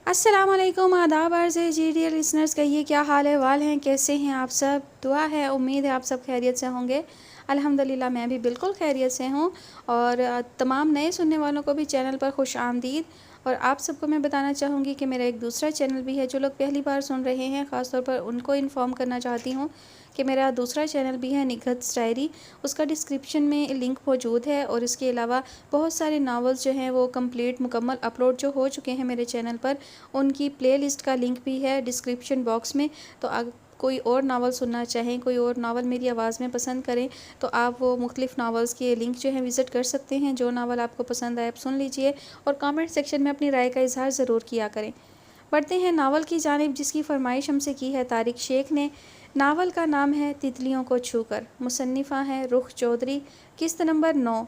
السلام علیکم، آداب عرض ہے جی ڈیئر لسنرز، کہیے کیا حال احوال ہیں، کیسے ہیں آپ سب؟ دعا ہے، امید ہے آپ سب خیریت سے ہوں گے۔ الحمدللہ میں بھی بالکل خیریت سے ہوں، اور تمام نئے سننے والوں کو بھی چینل پر خوش آمدید۔ اور آپ سب کو میں بتانا چاہوں گی کہ میرا ایک دوسرا چینل بھی ہے، جو لوگ پہلی بار سن رہے ہیں خاص طور پر ان کو انفارم کرنا چاہتی ہوں کہ میرا دوسرا چینل بھی ہے نگہت ڈائری۔ اس کا ڈسکرپشن میں لنک موجود ہے، اور اس کے علاوہ بہت سارے ناولز جو ہیں وہ کمپلیٹ مکمل اپلوڈ جو ہو چکے ہیں میرے چینل پر، ان کی پلے لسٹ کا لنک بھی ہے ڈسکرپشن باکس میں۔ تو کوئی اور ناول سننا چاہیں، کوئی اور ناول میری آواز میں پسند کریں، تو آپ وہ مختلف ناولز کے لنک جو ہیں وزٹ کر سکتے ہیں۔ جو ناول آپ کو پسند آئے آپ سن لیجئے، اور کامنٹ سیکشن میں اپنی رائے کا اظہار ضرور کیا کریں۔ بڑھتے ہیں ناول کی جانب، جس کی فرمائش ہم سے کی ہے طارق شیخ نے۔ ناول کا نام ہے تتلیوں کو چھو کر، مصنفہ ہیں رخ چودھری، قسط نمبر 9۔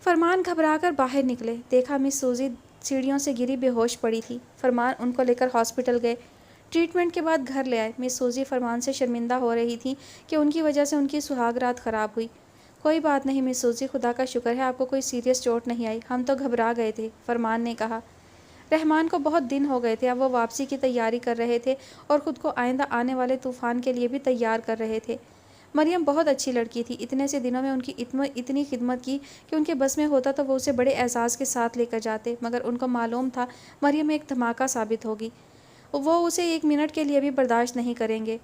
فرمان گھبرا کر باہر نکلے، دیکھا مس سوزی سیڑھیوں سے گری بے ہوش پڑی تھی۔ فرمان ان کو لے کر ہاسپٹل گئے، ٹریٹمنٹ کے بعد گھر لے آئے۔ مس سوزی فرمان سے شرمندہ ہو رہی تھی کہ ان کی وجہ سے ان کی سہاگ رات خراب ہوئی۔ کوئی بات نہیں مس سوزی، خدا کا شکر ہے آپ کو کوئی سیریس چوٹ نہیں آئی، ہم تو گھبرا گئے تھے، فرمان نے کہا۔ رحمان کو بہت دن ہو گئے تھے، اب وہ واپسی کی تیاری کر رہے تھے اور خود کو آئندہ آنے والے طوفان کے لیے بھی تیار کر رہے تھے۔ مریم بہت اچھی لڑکی تھی، اتنے سے دنوں میں ان کی اتنی خدمت کی کہ ان کے بس میں ہوتا تو وہ اسے بڑے اعزاز کے ساتھ لے کر جاتے، مگر ان کو معلوم تھا مریم ایک دھماکہ ثابت ہوگی، وہ اسے ایک منٹ کے لیے بھی برداشت نہیں کریں گے۔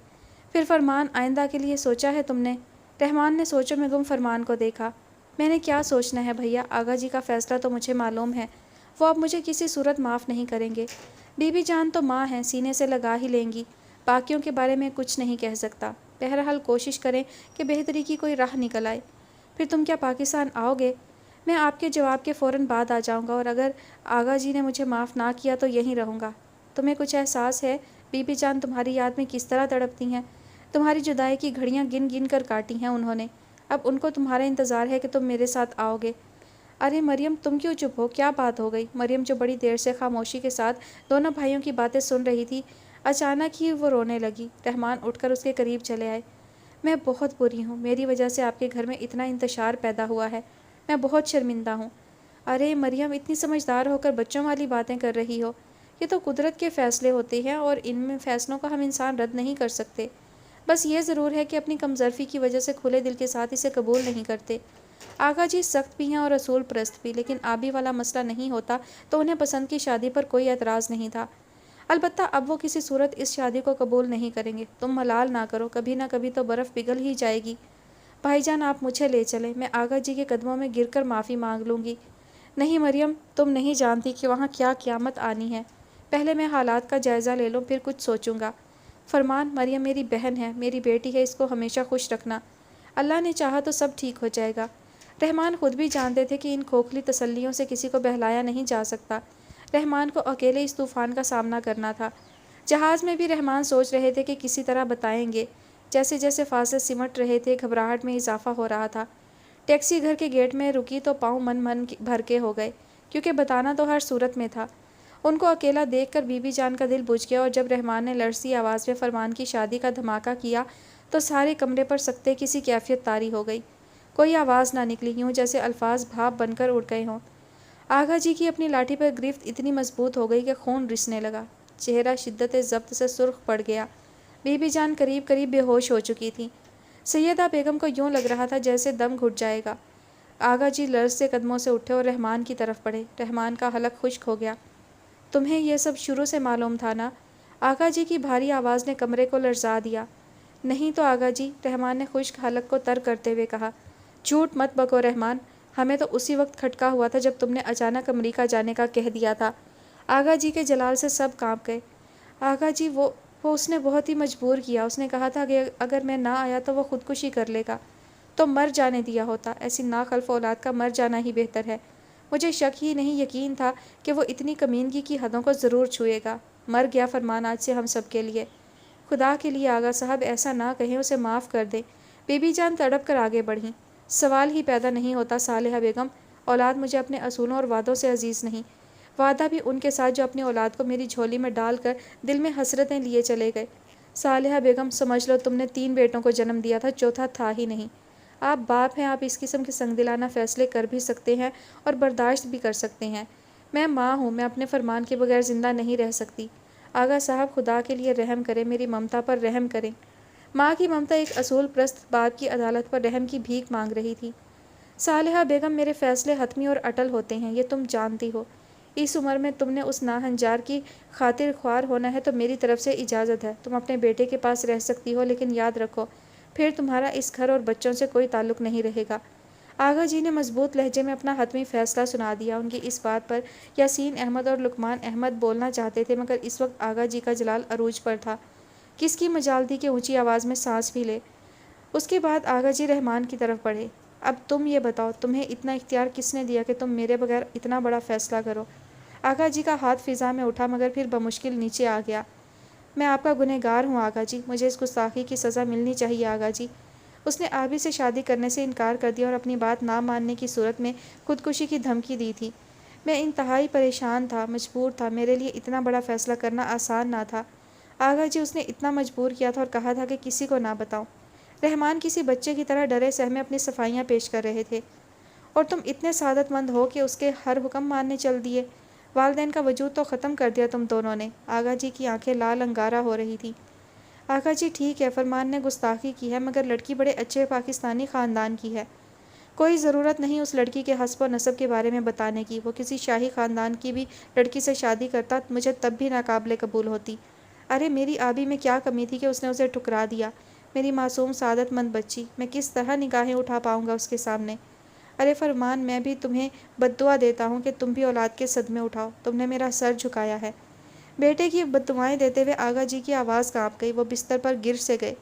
پھر فرمان، آئندہ کے لیے سوچا ہے تم نے؟ رحمان نے سوچوں میں گم فرمان کو دیکھا۔ میں نے کیا سوچنا ہے بھیا، آغا جی کا فیصلہ تو مجھے معلوم ہے، وہ اب مجھے کسی صورت معاف نہیں کریں گے۔ بی بی جان تو ماں ہیں، سینے سے لگا ہی لیں گی، باقیوں کے بارے میں کچھ نہیں کہہ سکتا۔ بہرحال کوشش کریں کہ بہتری کی کوئی راہ نکل آئے۔ پھر تم کیا پاکستان آؤ گے؟ میں آپ کے جواب کے فوراً بعد آ جاؤں گا، اور اگر آغا جی نے مجھے معاف نہ کیا تو یہیں رہوں گا۔ تمہیں کچھ احساس ہے بی بی جان تمہاری یاد میں کس طرح تڑپتی ہیں؟ تمہاری جدائی کی گھڑیاں گن گن کر کاٹی ہیں انہوں نے، اب ان کو تمہارا انتظار ہے کہ تم میرے ساتھ آؤ گے۔ ارے مریم، تم کیوں چپ ہو، کیا بات ہو گئی؟ مریم، جو بڑی دیر سے خاموشی کے ساتھ دونوں بھائیوں کی باتیں سن رہی تھی، اچانک ہی وہ رونے لگی۔ رحمان اٹھ کر اس کے قریب چلے آئے۔ میں بہت بری ہوں، میری وجہ سے آپ کے گھر میں اتنا انتشار پیدا ہوا ہے، میں بہت شرمندہ ہوں۔ ارے مریم، اتنی سمجھدار ہو کر بچوں والی باتیں کر رہی ہو، یہ تو قدرت کے فیصلے ہوتے ہیں اور ان میں فیصلوں کا ہم انسان رد نہیں کر سکتے۔ بس یہ ضرور ہے کہ اپنی کمظرفی کی وجہ سے کھلے دل کے ساتھ اسے قبول نہیں کرتے۔ آغا جی سخت بھی ہیں اور اصول پرست بھی، لیکن آبی والا مسئلہ نہیں ہوتا تو انہیں پسند کی شادی پر کوئی اعتراض نہیں تھا۔ البتہ اب وہ کسی صورت اس شادی کو قبول نہیں کریں گے۔ تم ملال نہ کرو، کبھی نہ کبھی تو برف پگھل ہی جائے گی۔ بھائی جان آپ مجھے لے چلیں، میں آغا جی کے قدموں میں گر کر معافی مانگ لوں گی۔ نہیں مریم، تم نہیں جانتی کہ وہاں کیا قیامت آنی ہے، پہلے میں حالات کا جائزہ لے لوں پھر کچھ سوچوں گا۔ فرمان، مریم میری بہن ہے، میری بیٹی ہے، اس کو ہمیشہ خوش رکھنا، اللہ نے چاہا تو سب ٹھیک ہو جائے گا۔ رحمان خود بھی جانتے تھے کہ ان کھوکھلی تسلیوں سے کسی کو بہلایا نہیں جا سکتا۔ رحمان کو اکیلے اس طوفان کا سامنا کرنا تھا۔ جہاز میں بھی رحمان سوچ رہے تھے کہ کسی طرح بتائیں گے، جیسے جیسے فاصلے سمٹ رہے تھے گھبراہٹ میں اضافہ ہو رہا تھا۔ ٹیکسی گھر کے گیٹ میں رکی تو پاؤں من بھر کے ہو گئے، کیونکہ بتانا تو ہر صورت میں تھا۔ ان کو اکیلا دیکھ کر بی بی جان کا دل بجھ گیا، اور جب رحمان نے لرزتی آواز میں فرمان کی شادی کا دھماکہ کیا تو سارے کمرے پر سکتے کسی کیفیت طاری ہو گئی۔ کوئی آواز نہ نکلی، یوں جیسے الفاظ بھاپ بن کر اڑ گئے ہوں۔ آغا جی کی اپنی لاٹھی پر گرفت اتنی مضبوط ہو گئی کہ خون رسنے لگا، چہرہ شدت ضبط سے سرخ پڑ گیا۔ بی بی جان قریب قریب بے ہوش ہو چکی تھی۔ سیدہ بیگم کو یوں لگ رہا تھا جیسے دم گھٹ جائے گا۔ آغا جی لرز سے قدموں سے اٹھے اور رحمان کی طرف بڑھے۔ رحمان کا حلق خشک ہو گیا۔ تمہیں یہ سب شروع سے معلوم تھا نا؟ آغا جی کی بھاری آواز نے کمرے کو لرزا دیا۔ نہیں تو آغا جی، رحمان نے خشک حلق کو تر کرتے ہوئے کہا۔ جھوٹ مت بکو رحمان، ہمیں تو اسی وقت کھٹکا ہوا تھا جب تم نے اچانک امریکہ جانے کا کہہ دیا تھا۔ آغا جی کے جلال سے سب کانپ گئے۔ آغا جی، وہ اس نے بہت ہی مجبور کیا، اس نے کہا تھا کہ اگر میں نہ آیا تو وہ خودکشی کر لے گا، تو مر جانے دیا ہوتا، ایسی ناخلف اولاد کا مر جانا ہی بہتر ہے۔ مجھے شک ہی نہیں، یقین تھا کہ وہ اتنی کمینگی کی حدوں کو ضرور چھوئے گا۔ مر گیا فرمان آج سے ہم سب کے لیے۔ خدا کے لیے آغا صاحب ایسا نہ کہیں، اسے معاف کر دیں۔ بی بی جان تڑپ کر آگے بڑھیں۔ سوال ہی پیدا نہیں ہوتا صالحہ بیگم، اولاد مجھے اپنے اصولوں اور وعدوں سے عزیز نہیں، وعدہ بھی ان کے ساتھ جو اپنی اولاد کو میری جھولی میں ڈال کر دل میں حسرتیں لیے چلے گئے۔ صالحہ بیگم سمجھ لو تم نے 3 بیٹوں کو جنم دیا تھا، چوتھا تھا ہی نہیں۔ آپ باپ ہیں، آپ اس قسم کے سنگ دلانہ فیصلے کر بھی سکتے ہیں اور برداشت بھی کر سکتے ہیں، میں ماں ہوں، میں اپنے فرمان کے بغیر زندہ نہیں رہ سکتی۔ آغا صاحب خدا کے لیے رحم کریں، میری ممتا پر رحم کریں۔ ماں کی ممتا ایک اصول پرست باپ کی عدالت پر رحم کی بھیک مانگ رہی تھی۔ صالحہ بیگم، میرے فیصلے حتمی اور اٹل ہوتے ہیں، یہ تم جانتی ہو۔ اس عمر میں تم نے اس ناہنجار کی خاطر خوار ہونا ہے تو میری طرف سے اجازت ہے۔ تم اپنے بیٹے کے پاس رہ سکتی ہو، لیکن یاد رکھو پھر تمہارا اس گھر اور بچوں سے کوئی تعلق نہیں رہے گا۔ آغا جی نے مضبوط لہجے میں اپنا حتمی فیصلہ سنا دیا۔ ان کی اس بات پر یاسین احمد اور لقمان احمد بولنا چاہتے تھے، مگر اس وقت آغا جی کا جلال عروج پر تھا۔ کس کی مجال تھی کہ اونچی آواز میں سانس بھی لے۔ اس کے بعد آغا جی رحمان کی طرف بڑھے۔ اب تم یہ بتاؤ، تمہیں اتنا اختیار کس نے دیا کہ تم میرے بغیر اتنا بڑا فیصلہ کرو؟ آغا جی کا ہاتھ فضا میں اٹھا مگر پھر بمشکل نیچے آ گیا۔ میں آپ کا گنہگار ہوں آغا جی، مجھے اس گستاخی کی سزا ملنی چاہیے آغا جی۔ اس نے آبی سے شادی کرنے سے انکار کر دیا اور اپنی بات نہ ماننے کی صورت میں خودکشی کی دھمکی دی تھی۔ میں انتہائی پریشان تھا، مجبور تھا، میرے لیے اتنا بڑا فیصلہ کرنا آسان نہ تھا آغا جی۔ اس نے اتنا مجبور کیا تھا اور کہا تھا کہ کسی کو نہ بتاؤں۔ رحمان کسی بچے کی طرح ڈرے سہمے اپنی صفائیاں پیش کر رہے تھے، اور تم اتنے سعادت مند ہو کہ اس کے ہر حکم ماننے چل دیے۔ والدین کا وجود تو ختم کر دیا تم دونوں نے۔ آغا جی کی آنکھیں لال انگارہ ہو رہی تھی۔ آغا جی ٹھیک ہے، فرمان نے گستاخی کی ہے، مگر لڑکی بڑے اچھے پاکستانی خاندان کی ہے۔ کوئی ضرورت نہیں اس لڑکی کے حسب و نسب کے بارے میں بتانے کی۔ وہ کسی شاہی خاندان کی بھی لڑکی سے شادی کرتا مجھے تب بھی ناقابل قبول ہوتی۔ ارے میری آبی میں کیا کمی تھی کہ اس نے اسے ٹھکرا دیا؟ میری معصوم سعادت مند بچی، میں کس طرح نگاہیں اٹھا پاؤں گا اس کے سامنے؟ ارے فرمان، میں بھی تمہیں بددعا دیتا ہوں کہ تم بھی اولاد کے صدمے اٹھاؤ۔ تم نے میرا سر جھکایا ہے۔ بیٹے کی بددعائیں دیتے ہوئے آغا جی کی آواز کانپ گئی۔ وہ بستر پر گر سے گئے۔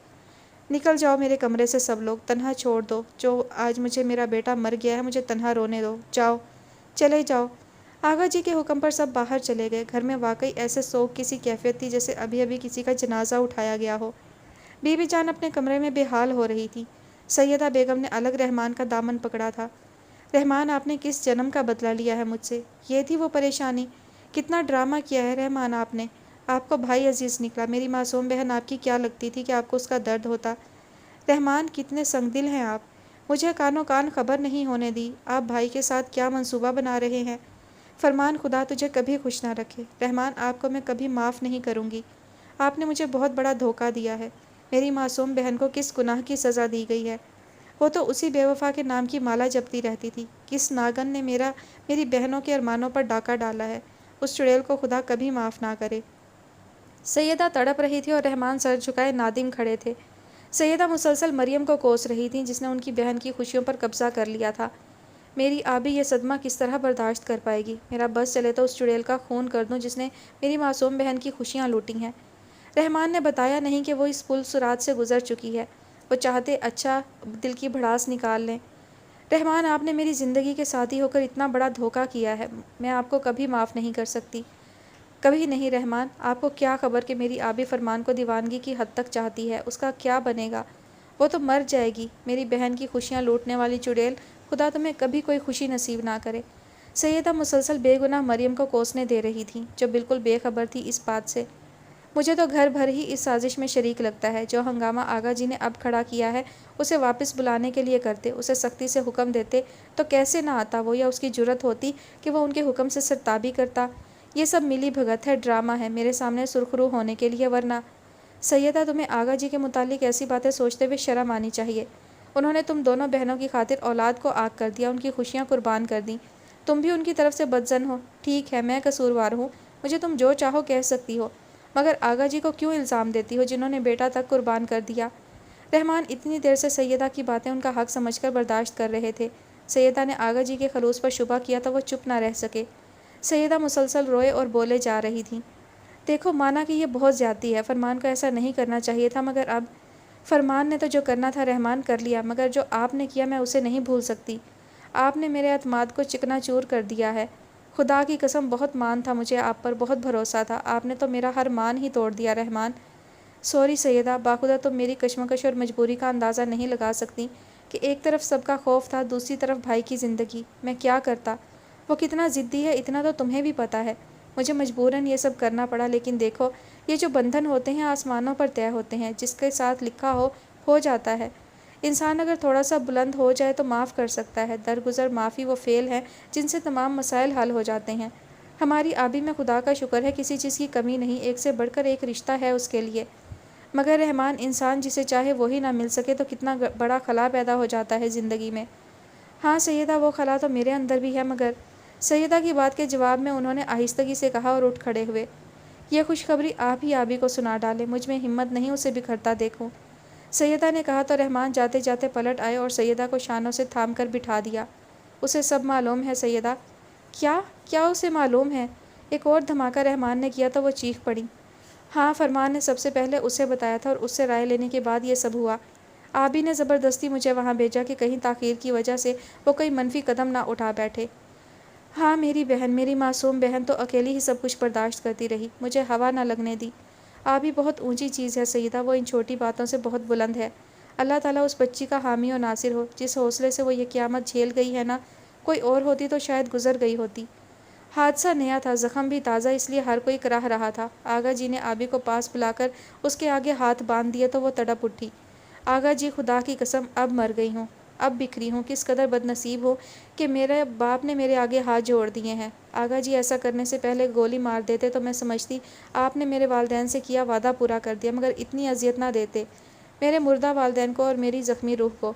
نکل جاؤ میرے کمرے سے سب لوگ، تنہا چھوڑ دو۔ جو آج مجھے میرا بیٹا مر گیا ہے، مجھے تنہا رونے دو۔ جاؤ، چلے جاؤ۔ آغا جی کے حکم پر سب باہر چلے گئے۔ گھر میں واقعی ایسے سوگ کی سی کیفیت تھی جیسے ابھی ابھی کسی کا جنازہ اٹھایا گیا ہو۔ بی بی جان اپنے کمرے میں بے حال ہو رہی تھی۔ سیدہ بیگم نے الگ رحمان کا دامن پکڑا تھا۔ رحمان، آپ نے کس جنم کا بدلہ لیا ہے مجھ سے؟ یہ تھی وہ پریشانی؟ کتنا ڈرامہ کیا ہے رحمان آپ نے۔ آپ کو بھائی عزیز نکلا، میری معصوم بہن آپ کی کیا لگتی تھی کہ آپ کو اس کا درد ہوتا؟ رحمان، کتنے سنگ دل ہیں آپ۔ مجھے کانوں کان خبر نہیں ہونے دی۔ آپ بھائی کے ساتھ کیا منصوبہ بنا رہے ہیں؟ فرمان، خدا تجھے کبھی خوش نہ رکھے۔ رحمان، آپ کو میں کبھی معاف نہیں کروں گی۔ آپ نے مجھے بہت بڑا دھوکہ دیا ہے۔ میری معصوم بہن کو کس گناہ کی سزا دی گئی ہے؟ وہ تو اسی بے وفا کے نام کی مالا جپتی رہتی تھی۔ کس ناگن نے میری بہنوں کے ارمانوں پر ڈاکہ ڈالا ہے؟ اس چڑیل کو خدا کبھی معاف نہ کرے۔ سیدہ تڑپ رہی تھی اور رحمان سر جھکائے نادم کھڑے تھے۔ سیدہ مسلسل مریم کو کوس رہی تھیں جس نے ان کی بہن کی خوشیوں پر قبضہ کر لیا تھا۔ میری آبی یہ صدمہ کس طرح برداشت کر پائے گی؟ میرا بس چلے تو اس چڑیل کا خون کر دوں جس نے میری معصوم بہن کی خوشیاں لوٹی ہیں۔ رحمان نے بتایا نہیں کہ وہ اس پل صراط سے گزر چکی ہے۔ وہ چاہتے اچھا دل کی بھڑاس نکال لیں۔ رحمان، آپ نے میری زندگی کے ساتھی ہو کر اتنا بڑا دھوکہ کیا ہے، میں آپ کو کبھی معاف نہیں کر سکتی۔ کبھی نہیں رحمان۔ آپ کو کیا خبر کہ میری آبی فرمان کو دیوانگی کی حد تک چاہتی ہے؟ اس کا کیا بنے گا؟ وہ تو مر جائے گی۔ میری بہن کی خوشیاں لوٹنے والی چڑیل، خدا تمہیں کبھی کوئی خوشی نصیب نہ کرے۔ سیدہ مسلسل بے گناہ مریم کو کوسنے دے رہی تھیں جو بالکل بے خبر تھی اس بات سے۔ مجھے تو گھر بھر ہی اس سازش میں شریک لگتا ہے۔ جو ہنگامہ آغا جی نے اب کھڑا کیا ہے اسے واپس بلانے کے لیے کرتے، اسے سختی سے حکم دیتے تو کیسے نہ آتا وہ، یا اس کی جرأت ہوتی کہ وہ ان کے حکم سے سرتابی کرتا۔ یہ سب ملی بھگت ہے، ڈرامہ ہے میرے سامنے سرخرو ہونے کے لیے، ورنہ سیدہ تمہیں آغا جی کے متعلق ایسی باتیں سوچتے ہوئے شرم آنی چاہیے۔ انہوں نے تم دونوں بہنوں کی خاطر اولاد کو آگ کر دیا، ان کی خوشیاں قربان کر دیں۔ تم بھی ان کی طرف سے بدظن ہو۔ ٹھیک ہے، میں قصوروار ہوں، مجھے تم جو چاہو کہہ سکتی ہو، مگر آغا جی کو کیوں الزام دیتی ہو جنہوں نے بیٹا تک قربان کر دیا؟ رحمان اتنی دیر سے سیدہ کی باتیں ان کا حق سمجھ کر برداشت کر رہے تھے۔ سیدہ نے آغا جی کے خلوص پر شبہ کیا تو وہ چپ نہ رہ سکے۔ سیدہ مسلسل روئے اور بولے جا رہی تھیں، دیکھو مانا کہ یہ بہت زیادتی ہے، فرمان کو ایسا نہیں کرنا چاہیے تھا، مگر اب فرمان نے تو جو کرنا تھا رحمان کر لیا، مگر جو آپ نے کیا میں اسے نہیں بھول سکتی۔ آپ نے میرے اعتماد کو چکنا چور کر دیا ہے۔ خدا کی قسم بہت مان تھا مجھے آپ پر، بہت بھروسہ تھا، آپ نے تو میرا ہر مان ہی توڑ دیا رحمان۔ سوری سیدہ، باخدا تم میری کشمکش اور مجبوری کا اندازہ نہیں لگا سکتی کہ ایک طرف سب کا خوف تھا، دوسری طرف بھائی کی زندگی، میں کیا کرتا؟ وہ کتنا ضدی ہے اتنا تو تمہیں بھی پتہ ہے۔ مجھے مجبوراً یہ سب کرنا پڑا، لیکن دیکھو یہ جو بندھن ہوتے ہیں آسمانوں پر طے ہوتے ہیں، جس کے ساتھ لکھا ہو جاتا ہے۔ انسان اگر تھوڑا سا بلند ہو جائے تو معاف کر سکتا ہے۔ درگزر معافی وہ فعل ہیں جن سے تمام مسائل حل ہو جاتے ہیں۔ ہماری آبی میں خدا کا شکر ہے کسی چیز کی کمی نہیں، ایک سے بڑھ کر ایک رشتہ ہے اس کے لیے، مگر رحمان انسان جسے چاہے وہی نہ مل سکے تو کتنا بڑا خلا پیدا ہو جاتا ہے زندگی میں۔ ہاں سیدہ، وہ خلا تو میرے اندر بھی ہے، مگر سیدہ کی بات کے جواب میں انہوں نے آہستگی سے کہا اور اٹھ کھڑے ہوئے، یہ خوشخبری آپ ہی آبی کو سنا ڈالیں، مجھ میں ہمت نہیں اسے بکھرتا دیکھوں۔ سیدہ نے کہا تو رحمان جاتے جاتے پلٹ آئے اور سیدہ کو شانوں سے تھام کر بٹھا دیا۔ اسے سب معلوم ہے سیدہ۔ کیا اسے معلوم ہے؟ ایک اور دھماکہ رحمان نے کیا تو وہ چیخ پڑی۔ ہاں، فرمان نے سب سے پہلے اسے بتایا تھا اور اس سے رائے لینے کے بعد یہ سب ہوا۔ آبی نے زبردستی مجھے وہاں بھیجا کہ کہیں تاخیر کی وجہ سے وہ کوئی منفی قدم نہ اٹھا بیٹھے۔ ہاں میری بہن، میری معصوم بہن تو اکیلی ہی سب کچھ برداشت کرتی رہی، مجھے ہوا نہ لگنے دی۔ آبی بہت اونچی چیز ہے سیدہ، وہ ان چھوٹی باتوں سے بہت بلند ہے۔ اللہ تعالیٰ اس بچی کا حامی و ناصر ہو، جس حوصلے سے وہ یہ قیامت جھیل گئی ہے نا، کوئی اور ہوتی تو شاید گزر گئی ہوتی۔ حادثہ نیا تھا، زخم بھی تازہ، اس لیے ہر کوئی کراہ رہا تھا۔ آغا جی نے آبی کو پاس بلا کر اس کے آگے ہاتھ باندھ دیے تو وہ تڑپ اٹھی۔ آغا جی، خدا کی قسم اب مر گئی ہوں، اب بکھری ہوں، کس قدر بدنصیب ہو کہ میرے باپ نے میرے آگے ہاتھ جوڑ دیے ہیں۔ آغا جی ایسا کرنے سے پہلے گولی مار دیتے تو میں سمجھتی آپ نے میرے والدین سے کیا وعدہ پورا کر دیا، مگر اتنی اذیت نہ دیتے میرے مردہ والدین کو اور میری زخمی روح کو۔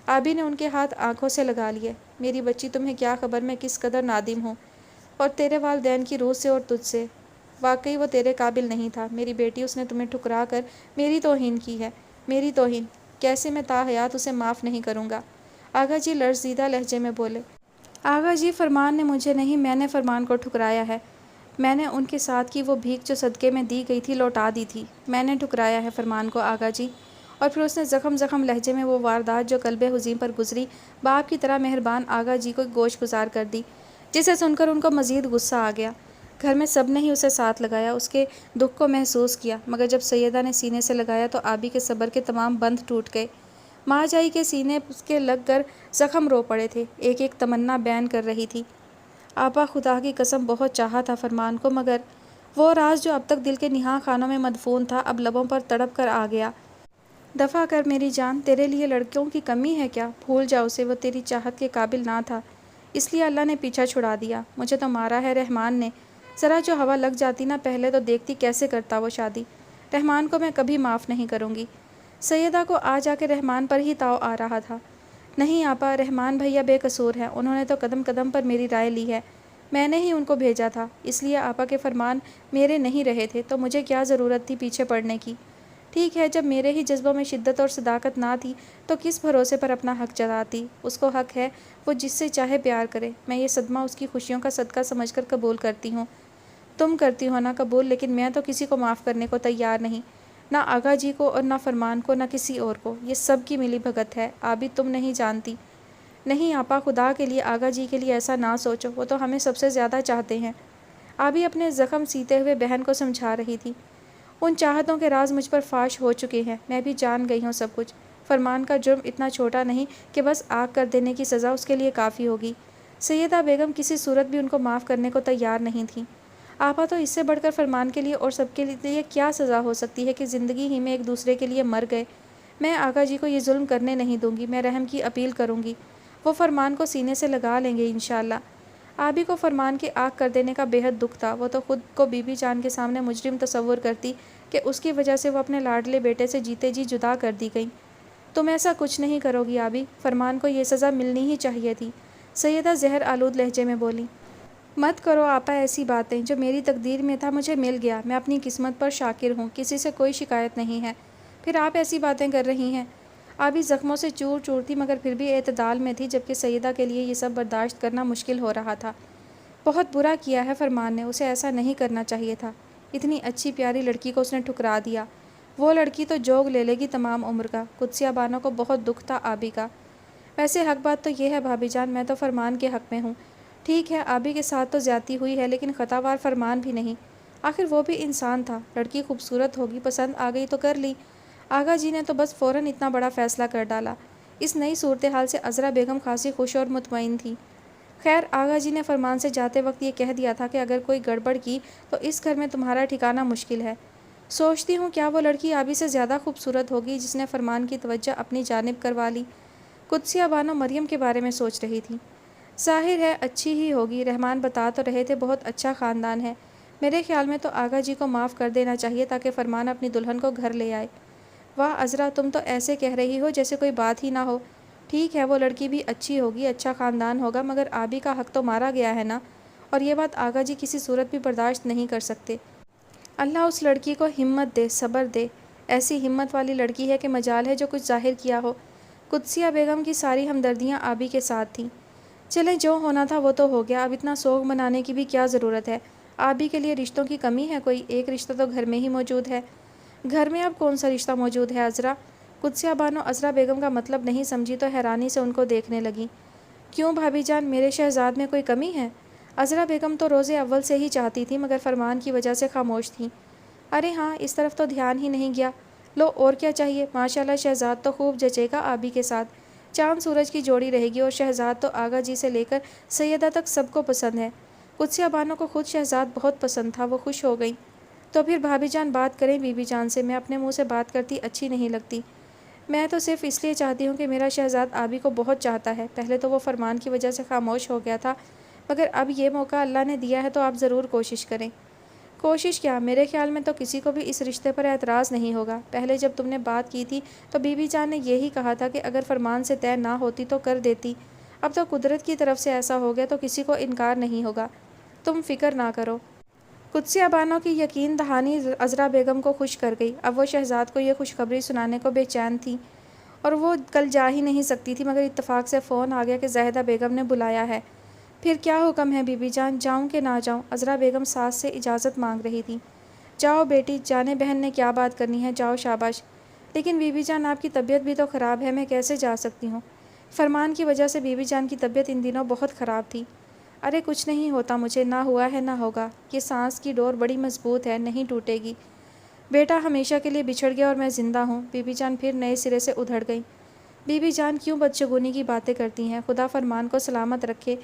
آبی نے ان کے ہاتھ آنکھوں سے لگا لیے۔ میری بچی، تمہیں کیا خبر میں کس قدر نادم ہوں، اور تیرے والدین کی روح سے اور تجھ سے۔ واقعی وہ تیرے قابل نہیں تھا میری بیٹی، اس نے تمہیں ٹھکرا کر میری توہین کی ہے، میری توہین، کیسے میں تا حیات اسے معاف نہیں کروں گا۔ آغا جی لرزیدہ لہجے میں بولے۔ آغا جی، فرمان نے مجھے نہیں، میں نے فرمان کو ٹھکرایا ہے۔ میں نے ان کے ساتھ کی وہ بھیک جو صدقے میں دی گئی تھی لوٹا دی تھی، میں نے ٹھکرایا ہے فرمان کو آغا جی۔ اور پھر اس نے زخم لہجے میں وہ واردات جو قلب حزین پر گزری، باپ کی طرح مہربان آغا جی کو گوش گزار کر دی، جسے سن کر ان کو مزید غصہ آ گیا۔ گھر میں سب نے ہی اسے ساتھ لگایا، اس کے دکھ کو محسوس کیا، مگر جب سیدہ نے سینے سے لگایا تو آبی کے صبر کے تمام بند ٹوٹ گئے۔ ماں جائی کے سینے اس کے لگ کر زخم رو پڑے تھے، ایک ایک تمنا بیان کر رہی تھی۔ آپا، خدا کی قسم بہت چاہا تھا فرمان کو، مگر وہ راز جو اب تک دل کے نہاں خانوں میں مدفون تھا اب لبوں پر تڑپ کر آ گیا۔ دفع کر میری جان، تیرے لیے لڑکیوں کی کمی ہے کیا؟ بھول جا اسے، وہ تیری چاہت کے قابل نہ تھا، اس لیے اللہ نے پیچھا چھڑا دیا۔ مجھے تو مارا ہے رحمان نے، ذرا جو ہوا لگ جاتی نا پہلے تو دیکھتی کیسے کرتا وہ شادی۔ رحمان کو میں کبھی معاف نہیں کروں گی۔ سیدہ کو آ جا کے رحمان پر ہی تاؤ آ رہا تھا۔ نہیں آپا، رحمان بھیا بے قصور ہیں، انہوں نے تو قدم قدم پر میری رائے لی ہے، میں نے ہی ان کو بھیجا تھا، اس لیے آپا کے فرمان میرے نہیں رہے تھے تو مجھے کیا ضرورت تھی پیچھے پڑنے کی۔ ٹھیک ہے، جب میرے ہی جذبوں میں شدت اور صداقت نہ تھی تو کس بھروسے پر اپنا حق جتاتی؟ اس کو حق ہے وہ جس سے چاہے پیار کرے، میں یہ صدمہ اس کی خوشیوں کا صدقہ سمجھ کر قبول کرتی ہوں۔ تم کرتی ہو نا قبول، لیکن میں تو کسی کو معاف کرنے کو تیار نہیں، نہ آغا جی کو اور نہ فرمان کو، نہ کسی اور کو۔ یہ سب کی ملی بھگت ہے، آبی تم نہیں جانتی۔ نہیں آپا، خدا کے لیے آغا جی کے لیے ایسا نہ سوچو، وہ تو ہمیں سب سے زیادہ چاہتے ہیں۔ آبی اپنے زخم سیتے ہوئے بہن کو سمجھا رہی تھی۔ ان چاہتوں کے راز مجھ پر فاش ہو چکے ہیں، میں بھی جان گئی ہوں سب کچھ۔ فرمان کا جرم اتنا چھوٹا نہیں کہ بس آگ کر دینے کی سزا اس کے لیے کافی ہوگی۔ سیدہ بیگم کسی صورت بھی ان کو معاف کرنے کو تیار نہیں تھیں۔ آپا، تو اس سے بڑھ کر فرمان کے لیے اور سب کے لیے کیا سزا ہو سکتی ہے کہ زندگی ہی میں ایک دوسرے کے لیے مر گئے۔ میں آغا جی کو یہ ظلم کرنے نہیں دوں گی، میں رحم کی اپیل کروں گی، وہ فرمان کو سینے سے لگا لیں گے انشاءاللہ۔ آبی کو فرمان کے آگ کر دینے کا بے حد دکھ تھا، وہ تو خود کو بی بی جان کے سامنے مجرم تصور کرتی کہ اس کی وجہ سے وہ اپنے لاڈلے بیٹے سے جیتے جی جدا کر دی گئی۔ تم ایسا کچھ نہیں کرو گی آبی، فرمان کو یہ سزا ملنی ہی چاہیے تھی، سیدہ زہر آلود لہجے میں بولی۔ مت کرو آپا ایسی باتیں، جو میری تقدیر میں تھا مجھے مل گیا، میں اپنی قسمت پر شاکر ہوں، کسی سے کوئی شکایت نہیں ہے، پھر آپ ایسی باتیں کر رہی ہیں۔ آبی زخموں سے چور چور تھی مگر پھر بھی اعتدال میں تھی، جبکہ سیدہ کے لیے یہ سب برداشت کرنا مشکل ہو رہا تھا۔ بہت برا کیا ہے فرمان نے، اسے ایسا نہیں کرنا چاہیے تھا، اتنی اچھی پیاری لڑکی کو اس نے ٹھکرا دیا، وہ لڑکی تو جوگ لے لے گی تمام عمر کا۔ قدسیہ بانو کو بہت دکھ تھا آبی کا۔ ویسے حق بات تو یہ ہے بھابی جان، میں تو فرمان کے حق میں ہوں۔ ٹھیک ہے، آبی کے ساتھ تو زیادتی ہوئی ہے، لیکن خطا وار فرمان بھی نہیں، آخر وہ بھی انسان تھا، لڑکی خوبصورت ہوگی، پسند آ گئی تو کر لی۔ آغا جی نے تو بس فوراً اتنا بڑا فیصلہ کر ڈالا۔ اس نئی صورتحال سے عذرا بیگم خاصی خوش اور مطمئن تھی۔ خیر، آغا جی نے فرمان سے جاتے وقت یہ کہہ دیا تھا کہ اگر کوئی گڑبڑ کی تو اس گھر میں تمہارا ٹھکانہ مشکل ہے۔ سوچتی ہوں کیا وہ لڑکی آبی سے زیادہ خوبصورت ہوگی جس نے فرمان کی توجہ اپنی جانب کروا لی؟ قدسیہ بانو مریم کے بارے میں سوچ رہی تھی۔ ظاہر ہے اچھی ہی ہوگی، رحمان بتا تو رہے تھے بہت اچھا خاندان ہے۔ میرے خیال میں تو آغا جی کو معاف کر دینا چاہیے تاکہ فرمان اپنی دلہن کو گھر لے آئے۔ واہ عذرا، تم تو ایسے کہہ رہی ہو جیسے کوئی بات ہی نہ ہو۔ ٹھیک ہے وہ لڑکی بھی اچھی ہوگی، اچھا خاندان ہوگا، مگر آبی کا حق تو مارا گیا ہے نا، اور یہ بات آغا جی کسی صورت بھی برداشت نہیں کر سکتے۔ اللہ اس لڑکی کو ہمت دے، صبر دے، ایسی ہمت والی لڑکی ہے کہ مجال ہے جو کچھ ظاہر کیا ہو۔ قدسیہ بیگم کی ساری ہمدردیاں آبی کے ساتھ تھیں۔ چلیں جو ہونا تھا وہ تو ہو گیا، اب اتنا سوگ منانے کی بھی کیا ضرورت ہے؟ آبی کے لیے رشتوں کی کمی ہے کوئی؟ ایک رشتہ تو گھر میں ہی موجود ہے۔ گھر میں اب کون سا رشتہ موجود ہے عذرا؟ قدسیہ بانو عذرا بیگم کا مطلب نہیں سمجھی تو حیرانی سے ان کو دیکھنے لگی۔ کیوں بھابی جان، میرے شہزاد میں کوئی کمی ہے؟ عذرا بیگم تو روز اول سے ہی چاہتی تھی مگر فرمان کی وجہ سے خاموش تھیں۔ ارے ہاں، اس طرف تو دھیان ہی نہیں گیا۔ لو اور کیا چاہیے؟ ماشاءاللہ شہزاد تو خوب جچے گا آبی کے ساتھ، چاند سورج کی جوڑی رہے گی، اور شہزاد تو آغا جی سے لے کر سیدہ تک سب کو پسند ہے۔ قدسیہ بانو کو خود شہزاد بہت پسند تھا، وہ خوش ہو گئیں۔ تو پھر بھابی جان بات کریں بی بی جان سے، میں اپنے منہ سے بات کرتی اچھی نہیں لگتی۔ میں تو صرف اس لیے چاہتی ہوں کہ میرا شہزاد آبی کو بہت چاہتا ہے، پہلے تو وہ فرمان کی وجہ سے خاموش ہو گیا تھا، مگر اب یہ موقع اللہ نے دیا ہے تو آپ ضرور کوشش کریں۔ کوشش کیا؟ میرے خیال میں تو کسی کو بھی اس رشتے پر اعتراض نہیں ہوگا۔ پہلے جب تم نے بات کی تھی تو بی بی جان نے یہی کہا تھا کہ اگر فرمان سے طے نہ ہوتی تو کر دیتی، اب تو قدرت کی طرف سے ایسا ہو گیا تو کسی کو انکار نہیں ہوگا، تم فکر نہ کرو۔ قدسیہ بانو کی یقین دہانی عذرا بیگم کو خوش کر گئی۔ اب وہ شہزاد کو یہ خوشخبری سنانے کو بے چین تھی، اور وہ کل جا ہی نہیں سکتی تھی، مگر اتفاق سے فون آ گیا کہ زاہدہ بیگم نے بلایا ہے۔ پھر کیا حکم ہے بی بی جان، جاؤں کہ نہ جاؤں؟ عذرا بیگم ساس سے اجازت مانگ رہی تھی۔ جاؤ بیٹی، جانے بہن نے کیا بات کرنی ہے، جاؤ شاباش۔ لیکن بی بی جان آپ کی طبیعت بھی تو خراب ہے، میں کیسے جا سکتی ہوں؟ فرمان کی وجہ سے بی بی جان کی طبیعت ان دنوں بہت خراب تھی۔ ارے کچھ نہیں ہوتا مجھے، نہ ہوا ہے نہ ہوگا، یہ سانس کی ڈور بڑی مضبوط ہے، نہیں ٹوٹے گی۔ بیٹا ہمیشہ کے لیے بچھڑ گیا اور میں زندہ ہوں۔ بی بی جان پھر نئے سرے سے ادھڑ گئیں۔ بی بی جان کیوں بدشگونی کی باتیں کرتی ہیں؟ خدا فرمان کو سلامت رکھے،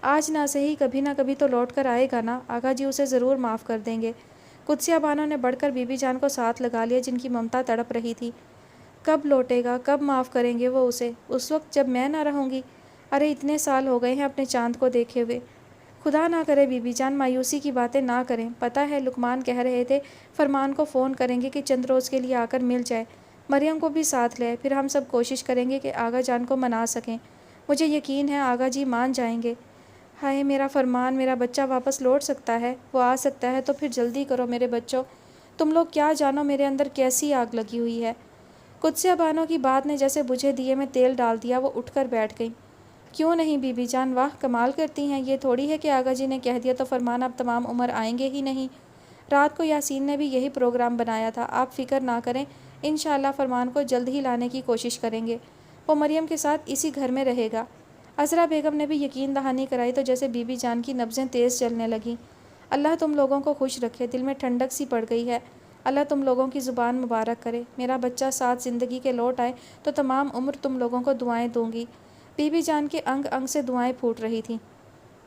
آج نہ صحیح کبھی نہ کبھی تو لوٹ کر آئے گا نا، آغا جی اسے ضرور معاف کر دیں گے۔ قدسیہ بانو نے بڑھ کر بی بی جان کو ساتھ لگا لیا جن کی ممتا تڑپ رہی تھی۔ کب لوٹے گا، کب معاف کریں گے وہ اسے؟ اس وقت جب میں نہ رہوں گی؟ ارے اتنے سال ہو گئے ہیں اپنے چاند کو دیکھے ہوئے۔ خدا نہ کرے بی بی جان مایوسی کی باتیں نہ کریں، پتہ ہے لقمان کہہ رہے تھے فرمان کو فون کریں گے کہ چند روز کے لیے آ کر مل جائے، مریم کو بھی ساتھ لے، پھر ہم سب کوشش کریں گے کہ آغا جان کو منا سکیں۔ مجھے یقین ہے آغا جی مان جائیں گے۔ ہائے میرا فرمان، میرا بچہ واپس لوٹ سکتا ہے، وہ آ سکتا ہے، تو پھر جلدی کرو میرے بچوں، تم لوگ کیا جانو میرے اندر کیسی آگ لگی ہوئی ہے۔ قدسیہ بانو کی بات نے جیسے بجھے دیے میں تیل ڈال دیا، وہ اٹھ کر بیٹھ گئیں۔ کیوں نہیں بی بی جان، واہ کمال کرتی ہیں، یہ تھوڑی ہے کہ آغا جی نے کہہ دیا تو فرمان اب تمام عمر آئیں گے ہی نہیں۔ رات کو یاسین نے بھی یہی پروگرام بنایا تھا، آپ فکر نہ کریں، انشاءاللہ فرمان کو جلد ہی لانے کی کوشش کریں گے، وہ مریم کے ساتھ اسی گھر میں رہے گا۔ عذرا بیگم نے بھی یقین دہانی کرائی تو جیسے بی بی جان کی نبضیں تیز چلنے لگیں۔ اللہ تم لوگوں کو خوش رکھے، دل میں ٹھنڈک سی پڑ گئی ہے، اللہ تم لوگوں کی زبان مبارک کرے، میرا بچہ ساتھ زندگی کے لوٹ آئے تو تمام عمر تم لوگوں کو دعائیں دوں گی۔ بی بی جان کے انگ انگ سے دعائیں پھوٹ رہی تھیں۔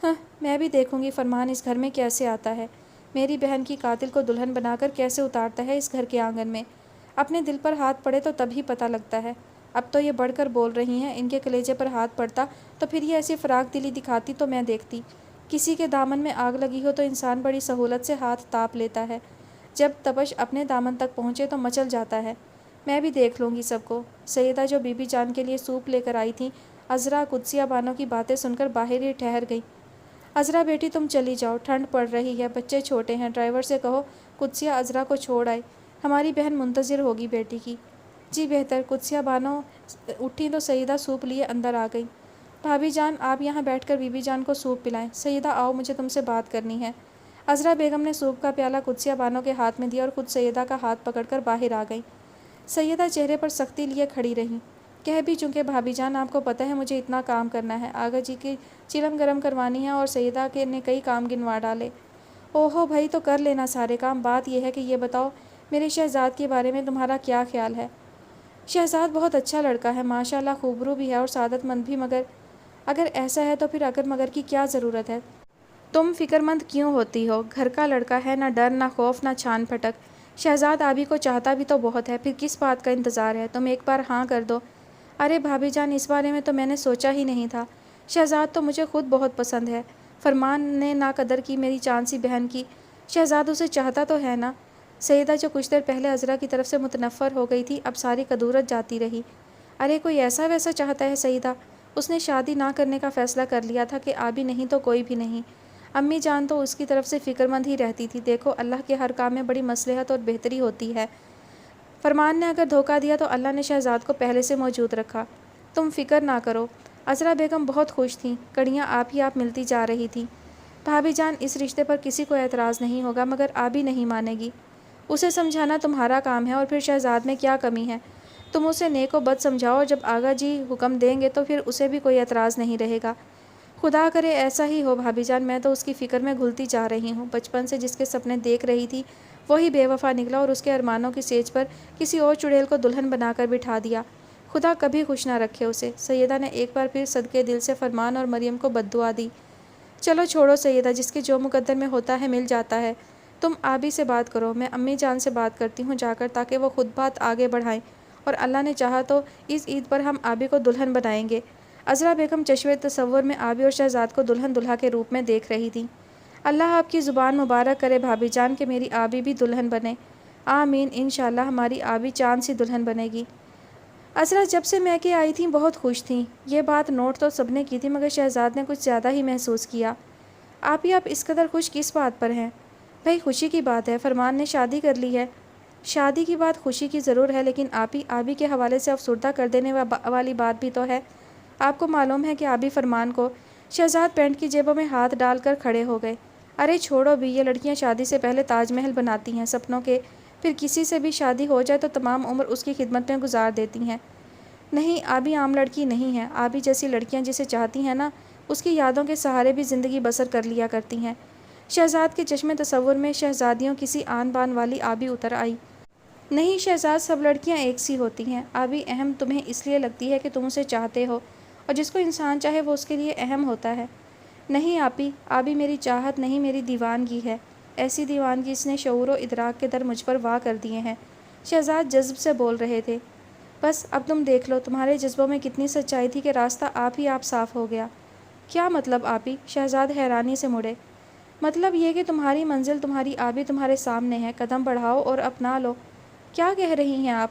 ہاں میں بھی دیکھوں گی فرمان اس گھر میں کیسے آتا ہے، میری بہن کی قاتل کو دلہن بنا کر کیسے اتارتا ہے اس گھر کے آنگن میں، اپنے دل پر ہاتھ پڑے تو تب ہی پتہ لگتا ہے۔ اب تو یہ بڑھ کر بول رہی ہیں، ان کے کلیجے پر ہاتھ پڑتا تو پھر یہ ایسی فراق دلی دکھاتی تو میں دیکھتی۔ کسی کے دامن میں آگ لگی ہو تو انسان بڑی سہولت سے ہاتھ تاپ لیتا ہے، جب تپش اپنے دامن تک پہنچے تو مچل جاتا ہے۔ میں بھی دیکھ لوں گی سب کو۔ سیدہ جو بی بی جان کے لیے سوپ لے کر آئی تھیں، عذرا قدسیہ بانو کی باتیں سن کر باہر ہی ٹھہر گئی۔ عذرا بیٹی تم چلی جاؤ، ٹھنڈ پڑ رہی ہے، بچے چھوٹے ہیں، ڈرائیور سے کہو قدسیہ عذرا کو چھوڑ آئے، ہماری بہن منتظر ہوگی بیٹی کی۔ جی بہتر۔ قدسیہ بانو اٹھیں تو سیدہ سوپ لیے اندر آ گئی۔ بھابی جان آپ یہاں بیٹھ کر بی بی جان کو سوپ پلائیں، سیدہ آؤ مجھے تم سے بات کرنی ہے۔ عذرا بیگم نے سوپ کا پیالہ قدسیہ بانو کے ہاتھ میں دیا اور خود سیدہ کا ہاتھ پکڑ کر باہر آ گئیں۔ سیدہ چہرے پر سختی لیے کھڑی رہیں۔ کہہ بھی چونکہ بھابی جان آپ کو پتہ ہے مجھے اتنا کام کرنا ہے، آغا جی کی چلم گرم کروانی ہے، اور سیدہ کے نے کئی کام گنوا ڈالے۔ اوہو بھائی تو کر لینا سارے کام، بات یہ ہے کہ یہ بتاؤ میرے شہزاد کے بارے میں تمہارا کیا خیال ہے؟ شہزاد بہت اچھا لڑکا ہے، ماشاءاللہ خوبرو بھی ہے اور سعادت مند بھی، مگر اگر ایسا ہے تو پھر اگر مگر کی کیا ضرورت ہے؟ تم فکر مند کیوں ہوتی ہو؟ گھر کا لڑکا ہے، نہ ڈر نہ خوف نہ چھان پھٹک، شہزاد آبی کو چاہتا بھی تو بہت ہے، پھر کس بات کا انتظار ہے؟ تم ایک بار ہاں کر دو۔ ارے بھابی جان اس بارے میں تو میں نے سوچا ہی نہیں تھا، شہزاد تو مجھے خود بہت پسند ہے۔ فرمان نے نا قدر کی میری چاند سی بہن کی۔ شہزاد اسے چاہتا تو ہے نا؟ سیدہ جو کچھ دیر پہلے عذرا کی طرف سے متنفر ہو گئی تھی اب ساری کدورت جاتی رہی۔ ارے کوئی ایسا ویسا چاہتا ہے سیدہ؟ اس نے شادی نہ کرنے کا فیصلہ کر لیا تھا کہ آبی نہیں تو کوئی بھی نہیں۔ امی جان تو اس کی طرف سے فکر مند ہی رہتی تھی۔ دیکھو اللہ کے ہر کام میں بڑی مصلحت اور بہتری ہوتی ہے۔ فرمان نے اگر دھوکہ دیا تو اللہ نے شہزاد کو پہلے سے موجود رکھا۔ تم فکر نہ کرو۔ عذرا بیگم بہت خوش تھیں، کڑیاں آپ ہی آپ ملتی جا رہی تھیں۔ بھابی جان اس رشتے پر کسی کو اعتراض نہیں ہوگا مگر آبی نہیں مانے گی۔ اسے سمجھانا تمہارا کام ہے اور پھر شہزاد میں کیا کمی ہے؟ تم اسے نیک و بد سمجھاؤ اور جب آغا جی حکم دیں گے تو پھر اسے بھی کوئی اعتراض نہیں رہے گا۔ خدا کرے ایسا ہی ہو بھابی جان، میں تو اس کی فکر میں گھلتی جا رہی ہوں۔ بچپن سے جس کے سپنے دیکھ رہی تھی وہی بے وفا نکلا اور اس کے ارمانوں کی سیج پر کسی اور چڑیل کو دلہن بنا کر بٹھا دیا۔ خدا کبھی خوش نہ رکھے اسے۔ سیدہ نے ایک بار پھر صدقے دل سے فرمان اور مریم کو بددعا دی۔ چلو چھوڑو سیدہ، جس کے جو مقدر میں ہوتا ہے مل جاتا ہے۔ تم آبی سے بات کرو، میں امی جان سے بات کرتی ہوں جا کر تاکہ وہ خود بات آگے بڑھائیں، اور اللہ نے چاہا تو اس عید پر ہم آبی کو دلہن بنائیں گے۔ عذرا بیگم چشمے تصور میں آبی اور شہزاد کو دلہن دلہا کے روپ میں دیکھ رہی تھی۔ اللہ آپ کی زبان مبارک کرے بھابی جان کہ میری آبی بھی دلہن بنے۔ آمین، انشاءاللہ ہماری آبی چاند سی دلہن بنے گی۔ عذرا جب سے میکے آئی تھیں بہت خوش تھیں۔ یہ بات نوٹ تو سب نے کی تھی مگر شہزاد نے کچھ زیادہ ہی محسوس کیا۔ آپ اس قدر خوش کس بات پر ہیں؟ بھائی خوشی کی بات ہے، فرمان نے شادی کر لی ہے۔ شادی کی بات خوشی کی ضرور ہے لیکن آبی کے حوالے سے افسردہ کر دینے والی بات بھی تو ہے۔ آپ کو معلوم ہے کہ آبی فرمان کو… شہزاد پینٹ کی جیبوں میں ہاتھ ڈال کر کھڑے ہو گئے۔ ارے چھوڑو بھی، یہ لڑکیاں شادی سے پہلے تاج محل بناتی ہیں سپنوں کے، پھر کسی سے بھی شادی ہو جائے تو تمام عمر اس کی خدمت میں گزار دیتی ہیں۔ نہیں، آبی عام لڑکی نہیں ہے۔ آبی جیسی لڑکیاں جسے چاہتی ہیں نا، اس کی یادوں کے سہارے بھی زندگی بسر کر لیا کرتی ہیں۔ شہزاد کے چشمے تصور میں شہزادیوں کسی آن بان والی آبی اتر آئی۔ نہیں شہزاد، سب لڑکیاں ایک سی ہوتی ہیں۔ آبی اہم تمہیں اس لیے لگتی ہے کہ تم اسے چاہتے ہو، اور جس کو انسان چاہے وہ اس کے لیے اہم ہوتا ہے۔ نہیں آبی میری چاہت نہیں، میری دیوانگی ہے۔ ایسی دیوانگی اس نے شعور و ادراک کے در مجھ پر واہ کر دیے ہیں۔ شہزاد جذب سے بول رہے تھے۔ بس اب تم دیکھ لو تمہارے جذبوں میں کتنی سچائی تھی کہ راستہ آپ صاف ہو گیا۔ کیا مطلب آبی؟ شہزاد حیرانی سے مڑے۔ مطلب یہ کہ تمہاری منزل، تمہاری آبی تمہارے سامنے ہے، قدم بڑھاؤ اور اپنا لو۔ کیا کہہ رہی ہیں آپ؟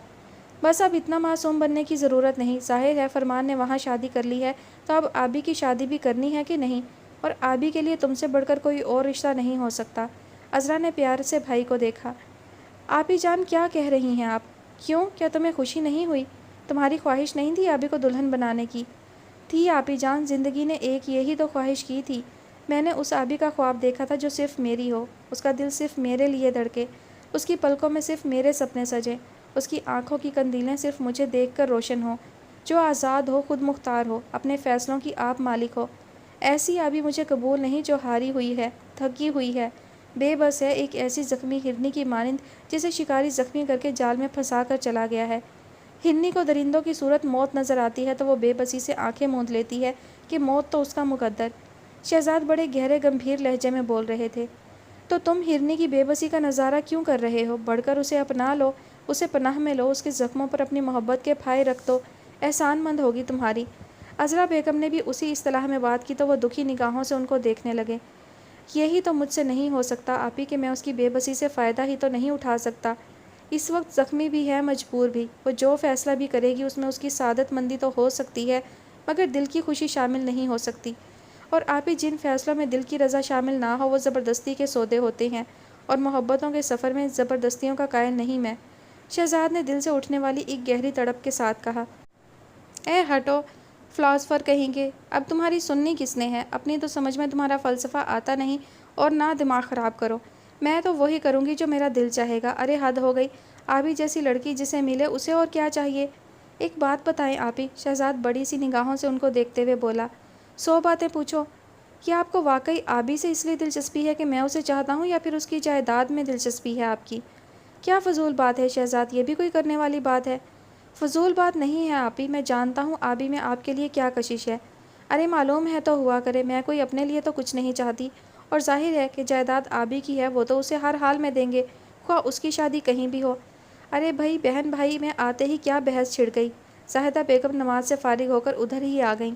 بس اب اتنا معصوم بننے کی ضرورت نہیں۔ ظاہر ہے فرمان نے وہاں شادی کر لی ہے تو اب آبی کی شادی بھی کرنی ہے کہ نہیں؟ اور آبی کے لیے تم سے بڑھ کر کوئی اور رشتہ نہیں ہو سکتا۔ عذرا نے پیار سے بھائی کو دیکھا۔ آبی جان کیا کہہ رہی ہیں آپ؟ کیوں، کیا تمہیں خوشی نہیں ہوئی؟ تمہاری خواہش نہیں تھی آبی کو دلہن بنانے کی؟ تھی آبی جان، زندگی نے ایک یہی تو خواہش کی تھی۔ میں نے اس آبی کا خواب دیکھا تھا جو صرف میری ہو، اس کا دل صرف میرے لیے دھڑکے، اس کی پلکوں میں صرف میرے سپنے سجے، اس کی آنکھوں کی کندیلیں صرف مجھے دیکھ کر روشن ہوں، جو آزاد ہو، خود مختار ہو، اپنے فیصلوں کی آپ مالک ہو۔ ایسی آبی مجھے قبول نہیں جو ہاری ہوئی ہے، تھکی ہوئی ہے، بے بس ہے، ایک ایسی زخمی ہرنی کی مانند جسے شکاری زخمی کر کے جال میں پھنسا کر چلا گیا ہے۔ ہرنی کو درندوں کی صورت موت نظر آتی ہے تو وہ بے بسی سے آنکھیں موند لیتی ہے کہ موت تو اس کا مقدر۔ شہزاد بڑے گہرے گمبھیر لہجے میں بول رہے تھے۔ تو تم ہرنی کی بے بسی کا نظارہ کیوں کر رہے ہو؟ بڑھ کر اسے اپنا لو، اسے پناہ میں لو، اس کے زخموں پر اپنی محبت کے پھائے رکھ دو، احسان مند ہوگی تمہاری۔ عذرا بیگم نے بھی اسی اصطلاح میں بات کی تو وہ دکھی نگاہوں سے ان کو دیکھنے لگے۔ یہی تو مجھ سے نہیں ہو سکتا آپی کہ میں اس کی بے بسی سے فائدہ ہی تو نہیں اٹھا سکتا۔ اس وقت زخمی بھی ہے، مجبور بھی، وہ جو فیصلہ بھی کرے گی اس میں اس کی سعادت مندی تو ہو سکتی ہے مگر دل کی خوشی شامل نہیں ہو سکتی۔ اور آپی جن فیصلوں میں دل کی رضا شامل نہ ہو وہ زبردستی کے سودے ہوتے ہیں، اور محبتوں کے سفر میں زبردستیوں کا قائل نہیں میں۔ شہزاد نے دل سے اٹھنے والی ایک گہری تڑپ کے ساتھ کہا۔ اے ہٹو فلاسفر کہیں گے، اب تمہاری سننی کس نے ہے؟ اپنی تو سمجھ میں تمہارا فلسفہ آتا نہیں اور نہ دماغ خراب کرو۔ میں تو وہی کروں گی جو میرا دل چاہے گا۔ ارے حد ہو گئی، آبی جیسی لڑکی جسے ملے اسے اور کیا چاہیے؟ ایک بات بتائیں آپی، شہزاد بڑی سی نگاہوں سے ان کو دیکھتے ہوئے بولا۔ 100 باتیں پوچھو۔ کیا آپ کو واقعی آبی سے اس لیے دلچسپی ہے کہ میں اسے چاہتا ہوں یا پھر اس کی جائیداد میں دلچسپی ہے آپ کی؟ کیا فضول بات ہے شہزاد، یہ بھی کوئی کرنے والی بات ہے؟ فضول بات نہیں ہے آپی، میں جانتا ہوں آبی میں آپ کے لیے کیا کشش ہے۔ ارے معلوم ہے تو ہوا کرے، میں کوئی اپنے لیے تو کچھ نہیں چاہتی، اور ظاہر ہے کہ جائیداد آبی کی ہے وہ تو اسے ہر حال میں دیں گے، خواہ اس کی شادی کہیں بھی ہو۔ ارے بھائی بہن بھائی میں آتے ہی کیا بحث چھڑ گئی۔ زاہدہ بیگم نماز سے فارغ ہو کر ادھر ہی آ گئیں۔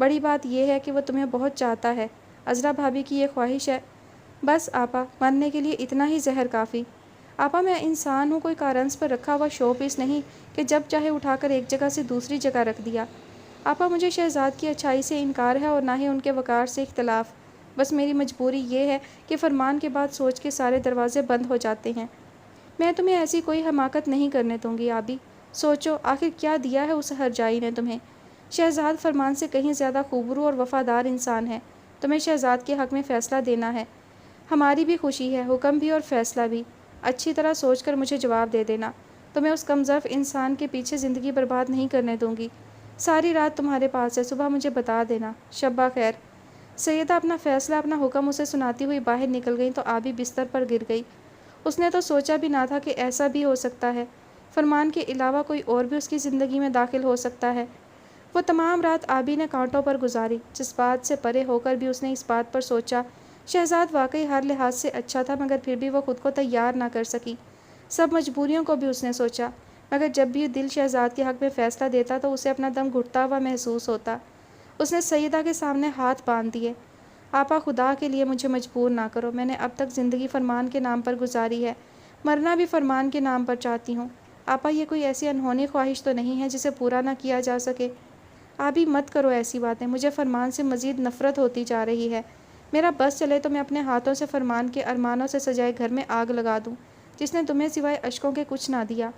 بڑی بات یہ ہے کہ وہ تمہیں بہت چاہتا ہے۔ عذرا بھابھی کی یہ خواہش ہے۔ بس آپا، مرنے کے لیے اتنا ہی زہر کافی۔ آپا میں انسان ہوں، کوئی کارنس پر رکھا ہوا شو پیس نہیں کہ جب چاہے اٹھا کر ایک جگہ سے دوسری جگہ رکھ دیا۔ آپا مجھے شہزاد کی اچھائی سے انکار ہے اور نہ ہی ان کے وقار سے اختلاف۔ بس میری مجبوری یہ ہے کہ فرمان کے بعد سوچ کے سارے دروازے بند ہو جاتے ہیں۔ میں تمہیں ایسی کوئی حماقت نہیں کرنے دوں گی آبی۔ سوچو آخر کیا دیا ہے اس ہرجائی نے تمہیں۔ شہزاد فرمان سے کہیں زیادہ خوبرو اور وفادار انسان ہے۔ تمہیں شہزاد کے حق میں فیصلہ دینا ہے۔ ہماری بھی خوشی ہے، حکم بھی اور فیصلہ بھی۔ اچھی طرح سوچ کر مجھے جواب دے دینا۔ تمہیں اس کمظرف انسان کے پیچھے زندگی برباد نہیں کرنے دوں گی۔ ساری رات تمہارے پاس ہے، صبح مجھے بتا دینا۔ شب خیر۔ سیدہ اپنا فیصلہ، اپنا حکم اسے سناتی ہوئی باہر نکل گئی تو آبی بستر پر گر گئی۔ اس نے تو سوچا بھی نہ تھا کہ ایسا بھی ہو سکتا ہے، فرمان کے علاوہ کوئی اور بھی اس کی زندگی میں داخل ہو سکتا ہے۔ وہ تمام رات آبی نے کانٹوں پر گزاری۔ جذبات سے پرے ہو کر بھی اس نے اس بات پر سوچا، شہزاد واقعی ہر لحاظ سے اچھا تھا، مگر پھر بھی وہ خود کو تیار نہ کر سکی۔ سب مجبوریوں کو بھی اس نے سوچا، مگر جب بھی دل شہزاد کے حق میں فیصلہ دیتا تو اسے اپنا دم گھٹتا ہوا محسوس ہوتا۔ اس نے سیدہ کے سامنے ہاتھ باندھ دیے۔ آپا خدا کے لیے مجھے مجبور نہ کرو، میں نے اب تک زندگی فرمان کے نام پر گزاری ہے، مرنا بھی فرمان کے نام پر چاہتی ہوں۔ آپا یہ کوئی ایسی انہونی خواہش تو نہیں ہے جسے پورا نہ کیا جا سکے۔ آبی مت کرو ایسی باتیں، مجھے فرمان سے مزید نفرت ہوتی جا رہی ہے۔ میرا بس چلے تو میں اپنے ہاتھوں سے فرمان کے ارمانوں سے سجائے گھر میں آگ لگا دوں، جس نے تمہیں سوائے اشکوں کے کچھ نہ دیا۔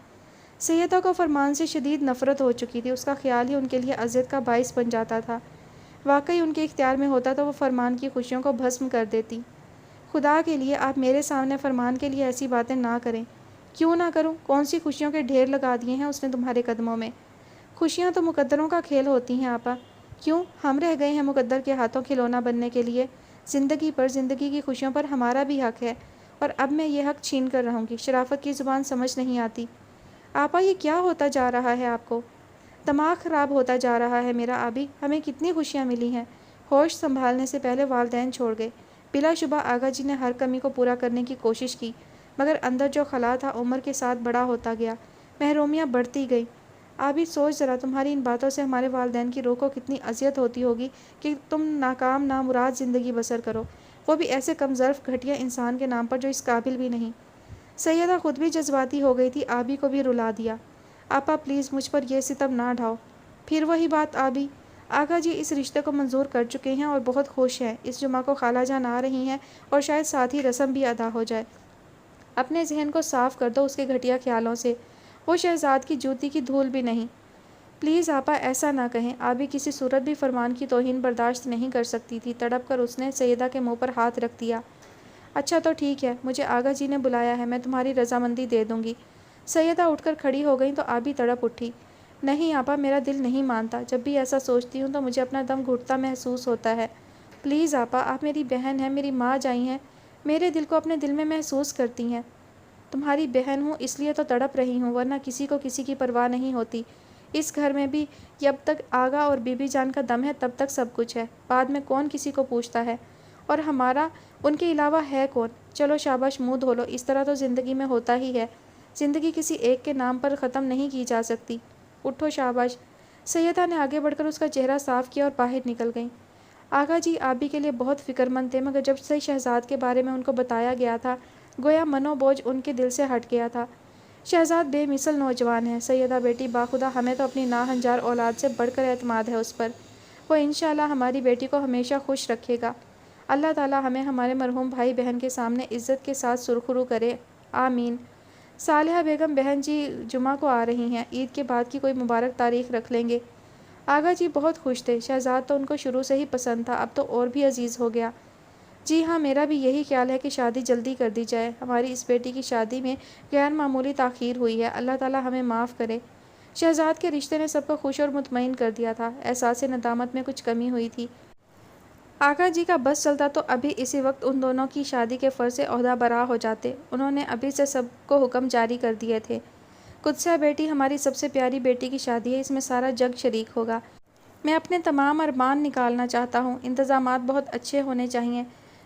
سیدہ کو فرمان سے شدید نفرت ہو چکی تھی، اس کا خیال ہی ان کے لیے اذیت کا باعث بن جاتا تھا۔ واقعی ان کے اختیار میں ہوتا تو وہ فرمان کی خوشیوں کو بھسم کر دیتی۔ خدا کے لیے آپ میرے سامنے فرمان کے لیے ایسی باتیں نہ کریں۔ کیوں نہ کروں؟ کون سی خوشیوں کے ڈھیر لگا دیے ہیں اس نے تمہارے قدموں میں۔ خوشیاں تو مقدروں کا کھیل ہوتی ہیں آپا۔ کیوں؟ ہم رہ گئے ہیں مقدر کے ہاتھوں کھلونا بننے کے لیے؟ زندگی پر، زندگی کی خوشیوں پر ہمارا بھی حق ہے، اور اب میں یہ حق چھین کر رہوں گی۔ شرافت کی زبان سمجھ نہیں آتی۔ آپا یہ کیا ہوتا جا رہا ہے آپ کو؟ دماغ خراب ہوتا جا رہا ہے میرا آبی۔ ہمیں کتنی خوشیاں ملی ہیں۔ ہوش سنبھالنے سے پہلے والدین چھوڑ گئے۔ بلا شبہ آغا جی نے ہر کمی کو پورا کرنے کی کوشش کی، مگر اندر جو خلا تھا عمر کے ساتھ بڑا ہوتا گیا، محرومیاں بڑھتی گئی۔ آبی سوچ ذرا، تمہاری ان باتوں سے ہمارے والدین کی روح کو کتنی اذیت ہوتی ہوگی کہ تم ناکام نامراد زندگی بسر کرو، وہ بھی ایسے کمظرف گھٹیا انسان کے نام پر جو اس قابل بھی نہیں۔ سیدہ خود بھی جذباتی ہو گئی تھی، آبی کو بھی رلا دیا۔ آپا پلیز مجھ پر یہ ستم نہ ڈھاؤ۔ پھر وہی بات آبی، آغا جی اس رشتے کو منظور کر چکے ہیں اور بہت خوش ہیں۔ اس جمعہ کو خالہ جان آ رہی ہیں اور شاید ساتھ ہی رسم بھی ادا ہو جائے۔ اپنے ذہن کو صاف کر دو اس کے گھٹیا خیالوں سے، وہ شہزاد کی جوتی کی دھول بھی نہیں۔ پلیز آپا ایسا نہ کہیں۔ آبی کسی صورت بھی فرمان کی توہین برداشت نہیں کر سکتی تھی۔ تڑپ کر اس نے سیدہ کے منہ پر ہاتھ رکھ دیا۔ اچھا تو ٹھیک ہے، مجھے آغا جی نے بلایا ہے، میں تمہاری رضامندی دے دوں گی۔ سیدہ اٹھ کر کھڑی ہو گئی تو آبی تڑپ اٹھی۔ نہیں آپا، میرا دل نہیں مانتا، جب بھی ایسا سوچتی ہوں تو مجھے اپنا دم گھٹتا محسوس ہوتا ہے۔ پلیز آپا، آپ میری بہن ہیں، میری ماں جائی ہیں، میرے دل کو اپنے دل میں محسوس کرتی ہیں۔ تمہاری بہن ہوں اس لیے تو تڑپ رہی ہوں، ورنہ کسی کو کسی کی پرواہ نہیں ہوتی۔ اس گھر میں بھی جب تک آغا اور بی بی جان کا دم ہے تب تک سب کچھ ہے، بعد میں کون کسی کو پوچھتا ہے، اور ہمارا ان کے علاوہ ہے کون؟ چلو شاباش، منہ دھو لو، اس طرح تو زندگی میں ہوتا ہی ہے۔ زندگی کسی ایک کے نام پر ختم نہیں کی جا سکتی۔ اٹھو شاباش۔ سیدہ نے آگے بڑھ کر اس کا چہرہ صاف کیا اور باہر نکل گئیں۔ آغا جی آبی کے لیے بہت فکر مند تھے، مگر جب سے شہزاد کے بارے میں ان کو بتایا گیا تھا، گویا منو بوجھ ان کے دل سے ہٹ گیا تھا۔ شہزاد بے مثل نوجوان ہے، سیدہ بیٹی باخدا، ہمیں تو اپنی ناہنجار اولاد سے بڑھ کر اعتماد ہے اس پر۔ وہ انشاءاللہ ہماری بیٹی کو ہمیشہ خوش رکھے گا۔ اللہ تعالی ہمیں ہمارے مرحوم بھائی بہن کے سامنے عزت کے ساتھ سرخرو کرے، آمین۔ صالحہ بیگم بہن جی جمعہ کو آ رہی ہیں، عید کے بعد کی کوئی مبارک تاریخ رکھ لیں گے۔ آغا جی بہت خوش تھے، شہزاد تو ان کو شروع سے ہی پسند تھا، اب تو اور بھی عزیز ہو گیا۔ جی ہاں، میرا بھی یہی خیال ہے کہ شادی جلدی کر دی جائے، ہماری اس بیٹی کی شادی میں غیر معمولی تاخیر ہوئی ہے، اللہ تعالی ہمیں معاف کرے۔ شہزاد کے رشتے نے سب کو خوش اور مطمئن کر دیا تھا، احساس ندامت میں کچھ کمی ہوئی تھی۔ آغا جی کا بس چلتا تو ابھی اسی وقت ان دونوں کی شادی کے فرض سے عہدہ برا ہو جاتے، انہوں نے ابھی سے سب کو حکم جاری کر دیے تھے۔ قدسیہ بیٹی، ہماری سب سے پیاری بیٹی کی شادی ہے، اس میں سارا جگ شریک ہوگا۔ میں اپنے تمام ارمان نکالنا چاہتا ہوں، انتظامات بہت اچھے ہونے چاہئیں۔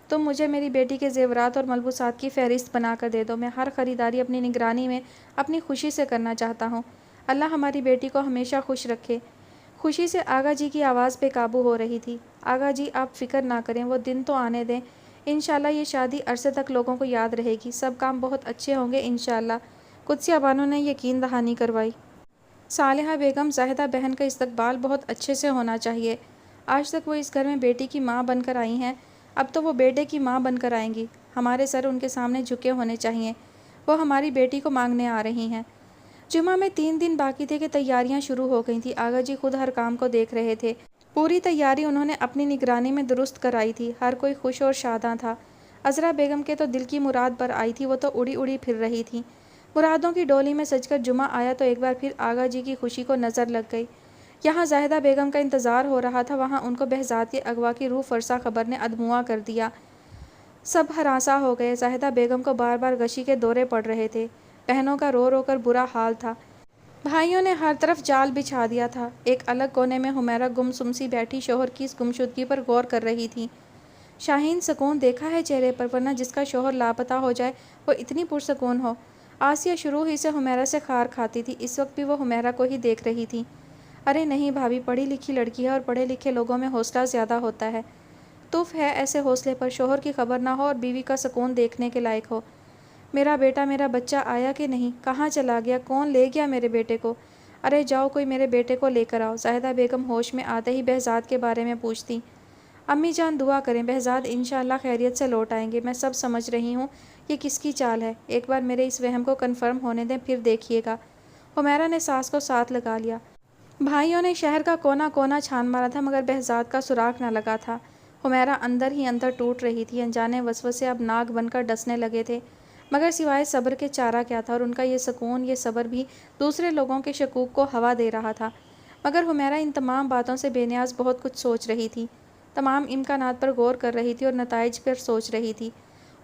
تم مجھے میری بیٹی کے زیورات اور ملبوسات کی فہرست بنا کر دے دو، میں ہر خریداری اپنی نگرانی میں اپنی خوشی سے کرنا چاہتا ہوں۔ اللہ ہماری بیٹی کو ہمیشہ خوش رکھے۔ خوشی سے آغا جی کی آواز بے قابو ہو رہی تھی۔ آغا جی آپ فکر نہ کریں، وہ دن تو آنے دیں، انشاءاللہ یہ شادی عرصے تک لوگوں کو یاد رہے گی، سب کام بہت اچھے ہوں گے انشاءاللہ، قدسیہ بانو نے یقین دہانی کروائی۔ صالحہ بیگم، زاہدہ بہن کا استقبال بہت اچھے سے ہونا چاہیے۔ آج تک وہ اس گھر میں بیٹی کی ماں بن کر آئی ہیں، اب تو وہ بیٹے کی ماں بن کر آئیں گی، ہمارے سر ان کے سامنے جھکے ہونے چاہیے، وہ ہماری بیٹی کو مانگنے آ رہی ہیں۔ جمعہ میں 3 دن باقی تھے کہ تیاریاں شروع ہو گئی تھیں۔ آغا جی خود ہر کام کو دیکھ رہے تھے، پوری تیاری انہوں نے اپنی نگرانی میں درست کرائی تھی، ہر کوئی خوش اور شاداں تھا۔ عذرا بیگم کے تو دل کی مراد بر آئی تھی، وہ تو اڑی اڑی پھر رہی تھیں۔ مرادوں کی ڈولی میں سج کر جمعہ آیا تو ایک بار پھر آغا جی کی خوشی کو نظر لگ گئی۔ یہاں زاہدہ بیگم کا انتظار ہو رہا تھا، وہاں ان کو بہزاد کے اغوا کی روح فرسا خبر نے ادموا کر دیا۔ سب ہراساں ہو گئے، زاہدہ بیگم کو بار بار غشی کے دورے پڑ رہے تھے، بہنوں کا رو رو کر برا حال تھا، بھائیوں نے ہر طرف جال بچھا دیا تھا۔ ایک الگ کونے میں حمیرہ گم سم سی بیٹھی شوہر کی اس گمشدگی پر غور کر رہی تھی۔ شاہین سکون دیکھا ہے چہرے پر، ورنہ جس کا شوہر لاپتہ ہو جائے وہ اتنی پرسکون ہو۔ آسیہ شروع ہی سے حمیرہ سے خار کھاتی تھی، اس وقت بھی وہ حمیرہ کو ہی دیکھ رہی تھی۔ ارے نہیں بھابھی، پڑھی لکھی لڑکی ہے اور پڑھے لکھے لوگوں میں حوصلہ زیادہ ہوتا ہے، تف ہے ایسے حوصلے پر، شوہر کی خبر نہ ہو اور بیوی کا سکون دیکھنے کے لائق ہو۔ میرا بیٹا، میرا بچہ آیا کہ نہیں؟ کہاں چلا گیا؟ کون لے گیا میرے بیٹے کو؟ ارے جاؤ کوئی میرے بیٹے کو لے کر آؤ۔ زاہدہ بیگم ہوش میں آتے ہی بہزاد کے بارے میں پوچھتی۔ امی جان دعا کریں، بہزاد انشاءاللہ خیریت سے لوٹ آئیں گے، میں سب سمجھ رہی ہوں یہ کس کی چال ہے، ایک بار میرے اس وہم کو کنفرم ہونے دیں پھر دیکھیے گا۔ حمیرہ نے ساس کو ساتھ لگا لیا۔ بھائیوں نے شہر کا کونا کونا چھان مارا تھا مگر بہزاد کا سراغ نہ لگا تھا۔ حمیرہ اندر ہی اندر ٹوٹ رہی تھی، انجانے وسوسے اب ناگ بن کر ڈسنے لگے تھے، مگر سوائے صبر کے چارہ کیا تھا، اور ان کا یہ سکون، یہ صبر بھی دوسرے لوگوں کے شکوک کو ہوا دے رہا تھا۔ مگر حمیرہ ان تمام باتوں سے بے نیاز بہت کچھ سوچ رہی تھی، تمام امکانات پر غور کر رہی تھی اور نتائج پر سوچ رہی تھی۔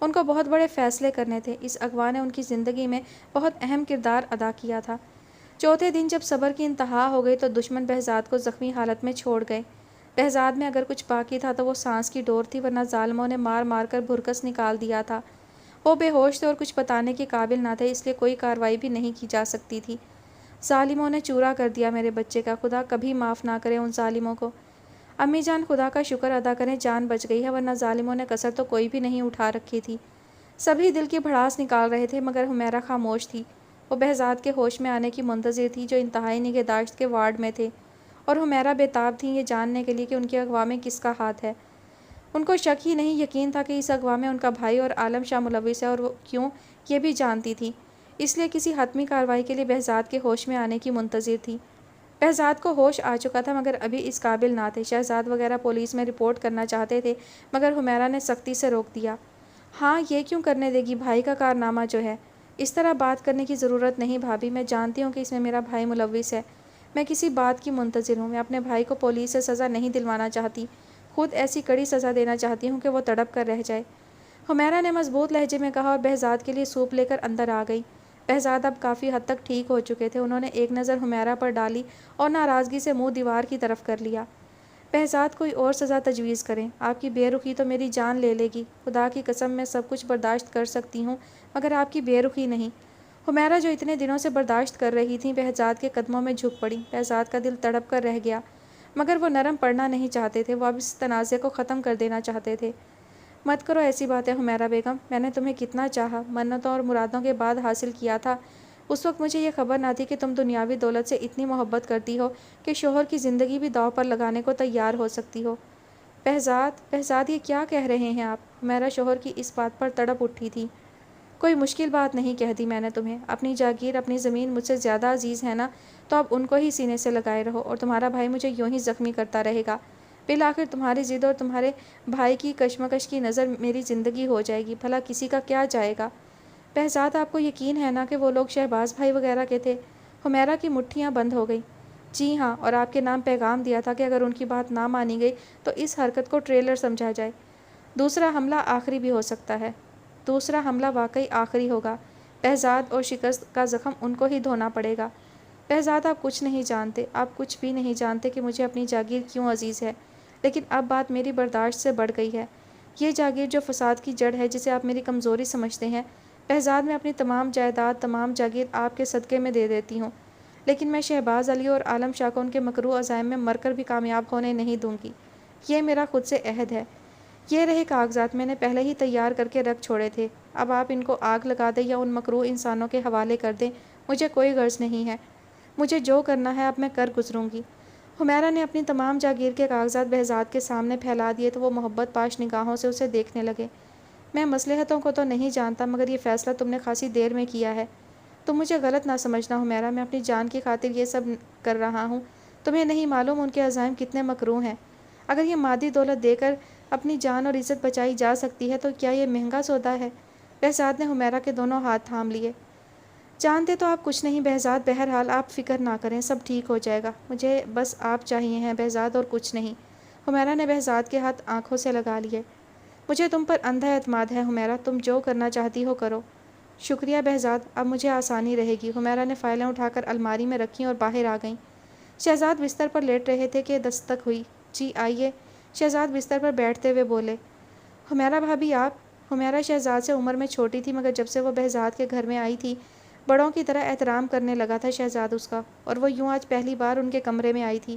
ان کو بہت بڑے فیصلے کرنے تھے، اس اغوا نے ان کی زندگی میں بہت اہم کردار ادا کیا تھا۔ چوتھے دن جب صبر کی انتہا ہو گئی تو دشمن بہزاد کو زخمی حالت میں چھوڑ گئے۔ بہزاد میں اگر کچھ باقی تھا تو وہ سانس کی ڈور تھی، ورنہ ظالموں نے مار مار کر بھرکس نکال دیا تھا۔ وہ بے ہوش تھے اور کچھ بتانے کے قابل نہ تھے، اس لیے کوئی کارروائی بھی نہیں کی جا سکتی تھی۔ ظالموں نے چورا کر دیا میرے بچے کا، خدا کبھی معاف نہ کرے ان ظالموں کو۔ امی جان خدا کا شکر ادا کریں جان بچ گئی ہے، ورنہ ظالموں نے کسر تو کوئی بھی نہیں اٹھا رکھی تھی۔ سبھی دل کی بھڑاس نکال رہے تھے مگر حمیرہ خاموش تھی، وہ بہزاد کے ہوش میں آنے کی منتظر تھی جو انتہائی نگہداشت کے وارڈ میں تھے، اور حمیرہ بےتاب تھیں یہ جاننے کے لیے کہ ان کے اغوا میں کس کا ہاتھ ہے۔ ان کو شک ہی نہیں یقین تھا کہ اس اغوا میں ان کا بھائی اور عالم شاہ ملوث ہے، اور وہ کیوں یہ بھی جانتی تھی، اس لیے کسی حتمی کارروائی کے لیے بہزاد کے ہوش میں آنے کی منتظر تھی۔ بہزاد کو ہوش آ چکا تھا مگر ابھی اس قابل نہ تھے، شہزاد وغیرہ پولیس میں رپورٹ کرنا چاہتے تھے مگر حمیرہ نے سختی سے روک دیا۔ ہاں یہ کیوں کرنے دے گی بھائی کا کارنامہ جو ہے؟ اس طرح بات کرنے کی ضرورت نہیں بھابھی، میں جانتی ہوں کہ اس میں میرا بھائی ملوث ہے، میں کسی بات کی منتظر ہوں، میں اپنے بھائی کو پولیس سے سزا نہیں دلوانا چاہتی، خود ایسی کڑی سزا دینا چاہتی ہوں کہ وہ تڑپ کر رہ جائے، حمیرہ نے مضبوط لہجے میں کہا اور بہزاد کے لیے سوپ لے کر اندر آ گئی۔ بہزاد اب کافی حد تک ٹھیک ہو چکے تھے، انہوں نے ایک نظر حمیرہ پر ڈالی اور ناراضگی سے منہ دیوار کی طرف کر لیا۔ بہزاد کوئی اور سزا تجویز کریں، آپ کی بے رخی تو میری جان لے لے گی، خدا کی قسم میں سب کچھ برداشت کر سکتی ہوں مگر آپ کی بے رخی نہیں۔ حمیرہ جو اتنے دنوں سے برداشت کر رہی تھیں بہزاد کے قدموں میں جھک پڑی، بہزاد کا دل تڑپ کر رہ گیا مگر وہ نرم پڑنا نہیں چاہتے تھے، وہ اب اس تنازع کو ختم کر دینا چاہتے تھے۔ مت کرو ایسی باتیں حمیرہ بیگم، میں نے تمہیں کتنا چاہا، منتوں اور مرادوں کے بعد حاصل کیا تھا، اس وقت مجھے یہ خبر نہ تھی کہ تم دنیاوی دولت سے اتنی محبت کرتی ہو کہ شوہر کی زندگی بھی داؤ پر لگانے کو تیار ہو سکتی ہو۔ بہزاد یہ کیا کہہ رہے ہیں آپ؟ حمیرہ شوہر کی اس بات پر تڑپ اٹھی تھی۔ کوئی مشکل بات نہیں کہہ دی میں نے تمہیں، اپنی جاگیر اپنی زمین مجھ سے زیادہ عزیز ہے نا، تو اب ان کو ہی سینے سے لگائے رہو اور تمہارا بھائی مجھے یوں ہی زخمی کرتا رہے گا، بالآخر تمہاری ضد اور تمہارے بھائی کی کشمکش کی نظر میری زندگی ہو جائے گی، بھلا کسی کا کیا جائے گا؟ بہزاد آپ کو یقین ہے نا کہ وہ لوگ شہباز بھائی وغیرہ کے تھے؟ حمیرہ کی مٹھیاں بند ہو گئیں۔ جی ہاں، اور آپ کے نام پیغام دیا تھا کہ اگر ان کی بات نہ مانی گئی تو اس حرکت کو ٹریلر سمجھا جائے، دوسرا حملہ آخری بھی ہو سکتا ہے۔ دوسرا حملہ واقعی آخری ہوگا بہزاد، اور شکست کا زخم ان کو ہی دھونا پڑے گا۔ بہزاد آپ کچھ نہیں جانتے، آپ کچھ بھی نہیں جانتے کہ مجھے اپنی جاگیر کیوں عزیز ہے، لیکن اب بات میری برداشت سے بڑھ گئی ہے، یہ جاگیر جو فساد کی جڑ ہے جسے آپ میری کمزوری سمجھتے ہیں، بہزاد میں اپنی تمام جائیداد تمام جاگیر آپ کے صدقے میں دے دیتی ہوں، لیکن میں شہباز علی اور عالم شاہ کو ان کے مکروہ عزائم میں مر کر بھی کامیاب ہونے نہیں دوں گی۔ یہ میرا خود سے عہد ہے۔ یہ رہے کاغذات، میں نے پہلے ہی تیار کر کے رکھ چھوڑے تھے۔ اب آپ ان کو آگ لگا دیں یا ان مکروہ انسانوں کے حوالے کر دیں، مجھے کوئی غرض نہیں ہے۔ مجھے جو کرنا ہے اب میں کر گزروں گی۔ حمیرہ نے اپنی تمام جاگیر کے کاغذات بہزاد کے سامنے پھیلا دیے تو وہ محبت پاش نگاہوں سے اسے دیکھنے لگے۔ میں مصلحتوں کو تو نہیں جانتا، مگر یہ فیصلہ تم نے خاصی دیر میں کیا ہے۔ تم مجھے غلط نہ سمجھنا حمیرہ، میں اپنی جان کی خاطر یہ سب کر رہا ہوں۔ تمہیں نہیں معلوم ان کے عزائم کتنے مکروہ ہیں۔ اگر یہ مادی دولت دے کر اپنی جان اور عزت بچائی جا سکتی ہے تو کیا یہ مہنگا سودا ہے؟ بہزاد نے حمیرہ کے دونوں ہاتھ تھام لیے۔ جانتے تو آپ کچھ نہیں بہزاد، بہرحال آپ فکر نہ کریں، سب ٹھیک ہو جائے گا۔ مجھے بس آپ چاہیے ہیں بہزاد، اور کچھ نہیں۔ حمیرہ نے بہزاد کے ہاتھ آنکھوں سے لگا لیے۔ مجھے تم پر اندھا اعتماد ہے حمیرہ، تم جو کرنا چاہتی ہو کرو۔ شکریہ بہزاد، اب مجھے آسانی رہے گی۔ حمیرہ نے فائلیں اٹھا کر الماری میں رکھیں اور باہر آ گئیں۔ شہزاد بستر پر لیٹ رہے تھے کہ دستک ہوئی۔ جی آئیے۔ شہزاد بستر پر بیٹھتے ہوئے بولے۔ حمیرہ بھابھی آپ؟ حمیرہ شہزاد سے عمر میں چھوٹی تھی، مگر جب سے وہ بہزاد کے گھر میں آئی تھی بڑوں کی طرح احترام کرنے لگا تھا شہزاد اس کا، اور وہ یوں آج پہلی بار ان کے کمرے میں آئی تھی۔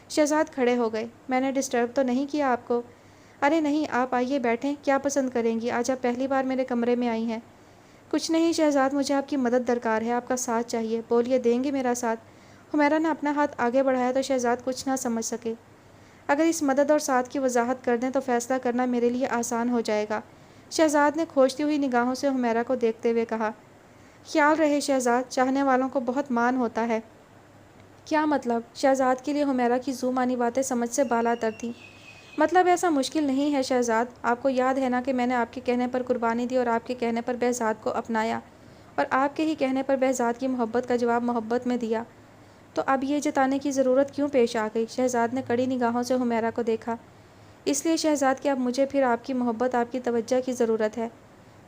شہزاد کھڑے ہو گئے۔ میں نے ڈسٹرب تو نہیں کیا آپ کو؟ ارے نہیں، آپ آئیے بیٹھیں، کیا پسند کریں گی؟ آج آپ پہلی بار میرے کمرے میں آئی ہیں۔ کچھ نہیں شہزاد، مجھے آپ کی مدد درکار ہے، آپ کا ساتھ چاہیے۔ بولیے، دیں گے میرا ساتھ؟ حمیرہ نے اپنا ہاتھ آگے بڑھایا تو شہزاد کچھ نہ سمجھ سکے۔ اگر اس مدد اور ساتھ کی وضاحت کر دیں تو فیصلہ کرنا میرے لیے آسان ہو جائے گا۔ شہزاد نے کھوجتی ہوئی نگاہوں سے حمیرہ کو دیکھتے ہوئے کہا۔ خیال رہے شہزاد، چاہنے والوں کو بہت مان ہوتا ہے۔ کیا مطلب؟ شہزاد کے لیے حمیرہ کی ذو معنی باتیں سمجھ سے بالا تر تھیں۔ مطلب ایسا مشکل نہیں ہے شہزاد، آپ کو یاد ہے نا کہ میں نے آپ کے کہنے پر قربانی دی اور آپ کے کہنے پر بہزاد کو اپنایا، اور آپ کے ہی کہنے پر بہزاد کی محبت کا جواب محبت میں دیا۔ تو اب یہ جتانے کی ضرورت کیوں پیش آ گئی؟ شہزاد نے کڑی نگاہوں سے حمیرہ کو دیکھا۔ اس لیے شہزاد کہ اب مجھے پھر آپ کی محبت، آپ کی توجہ کی ضرورت ہے۔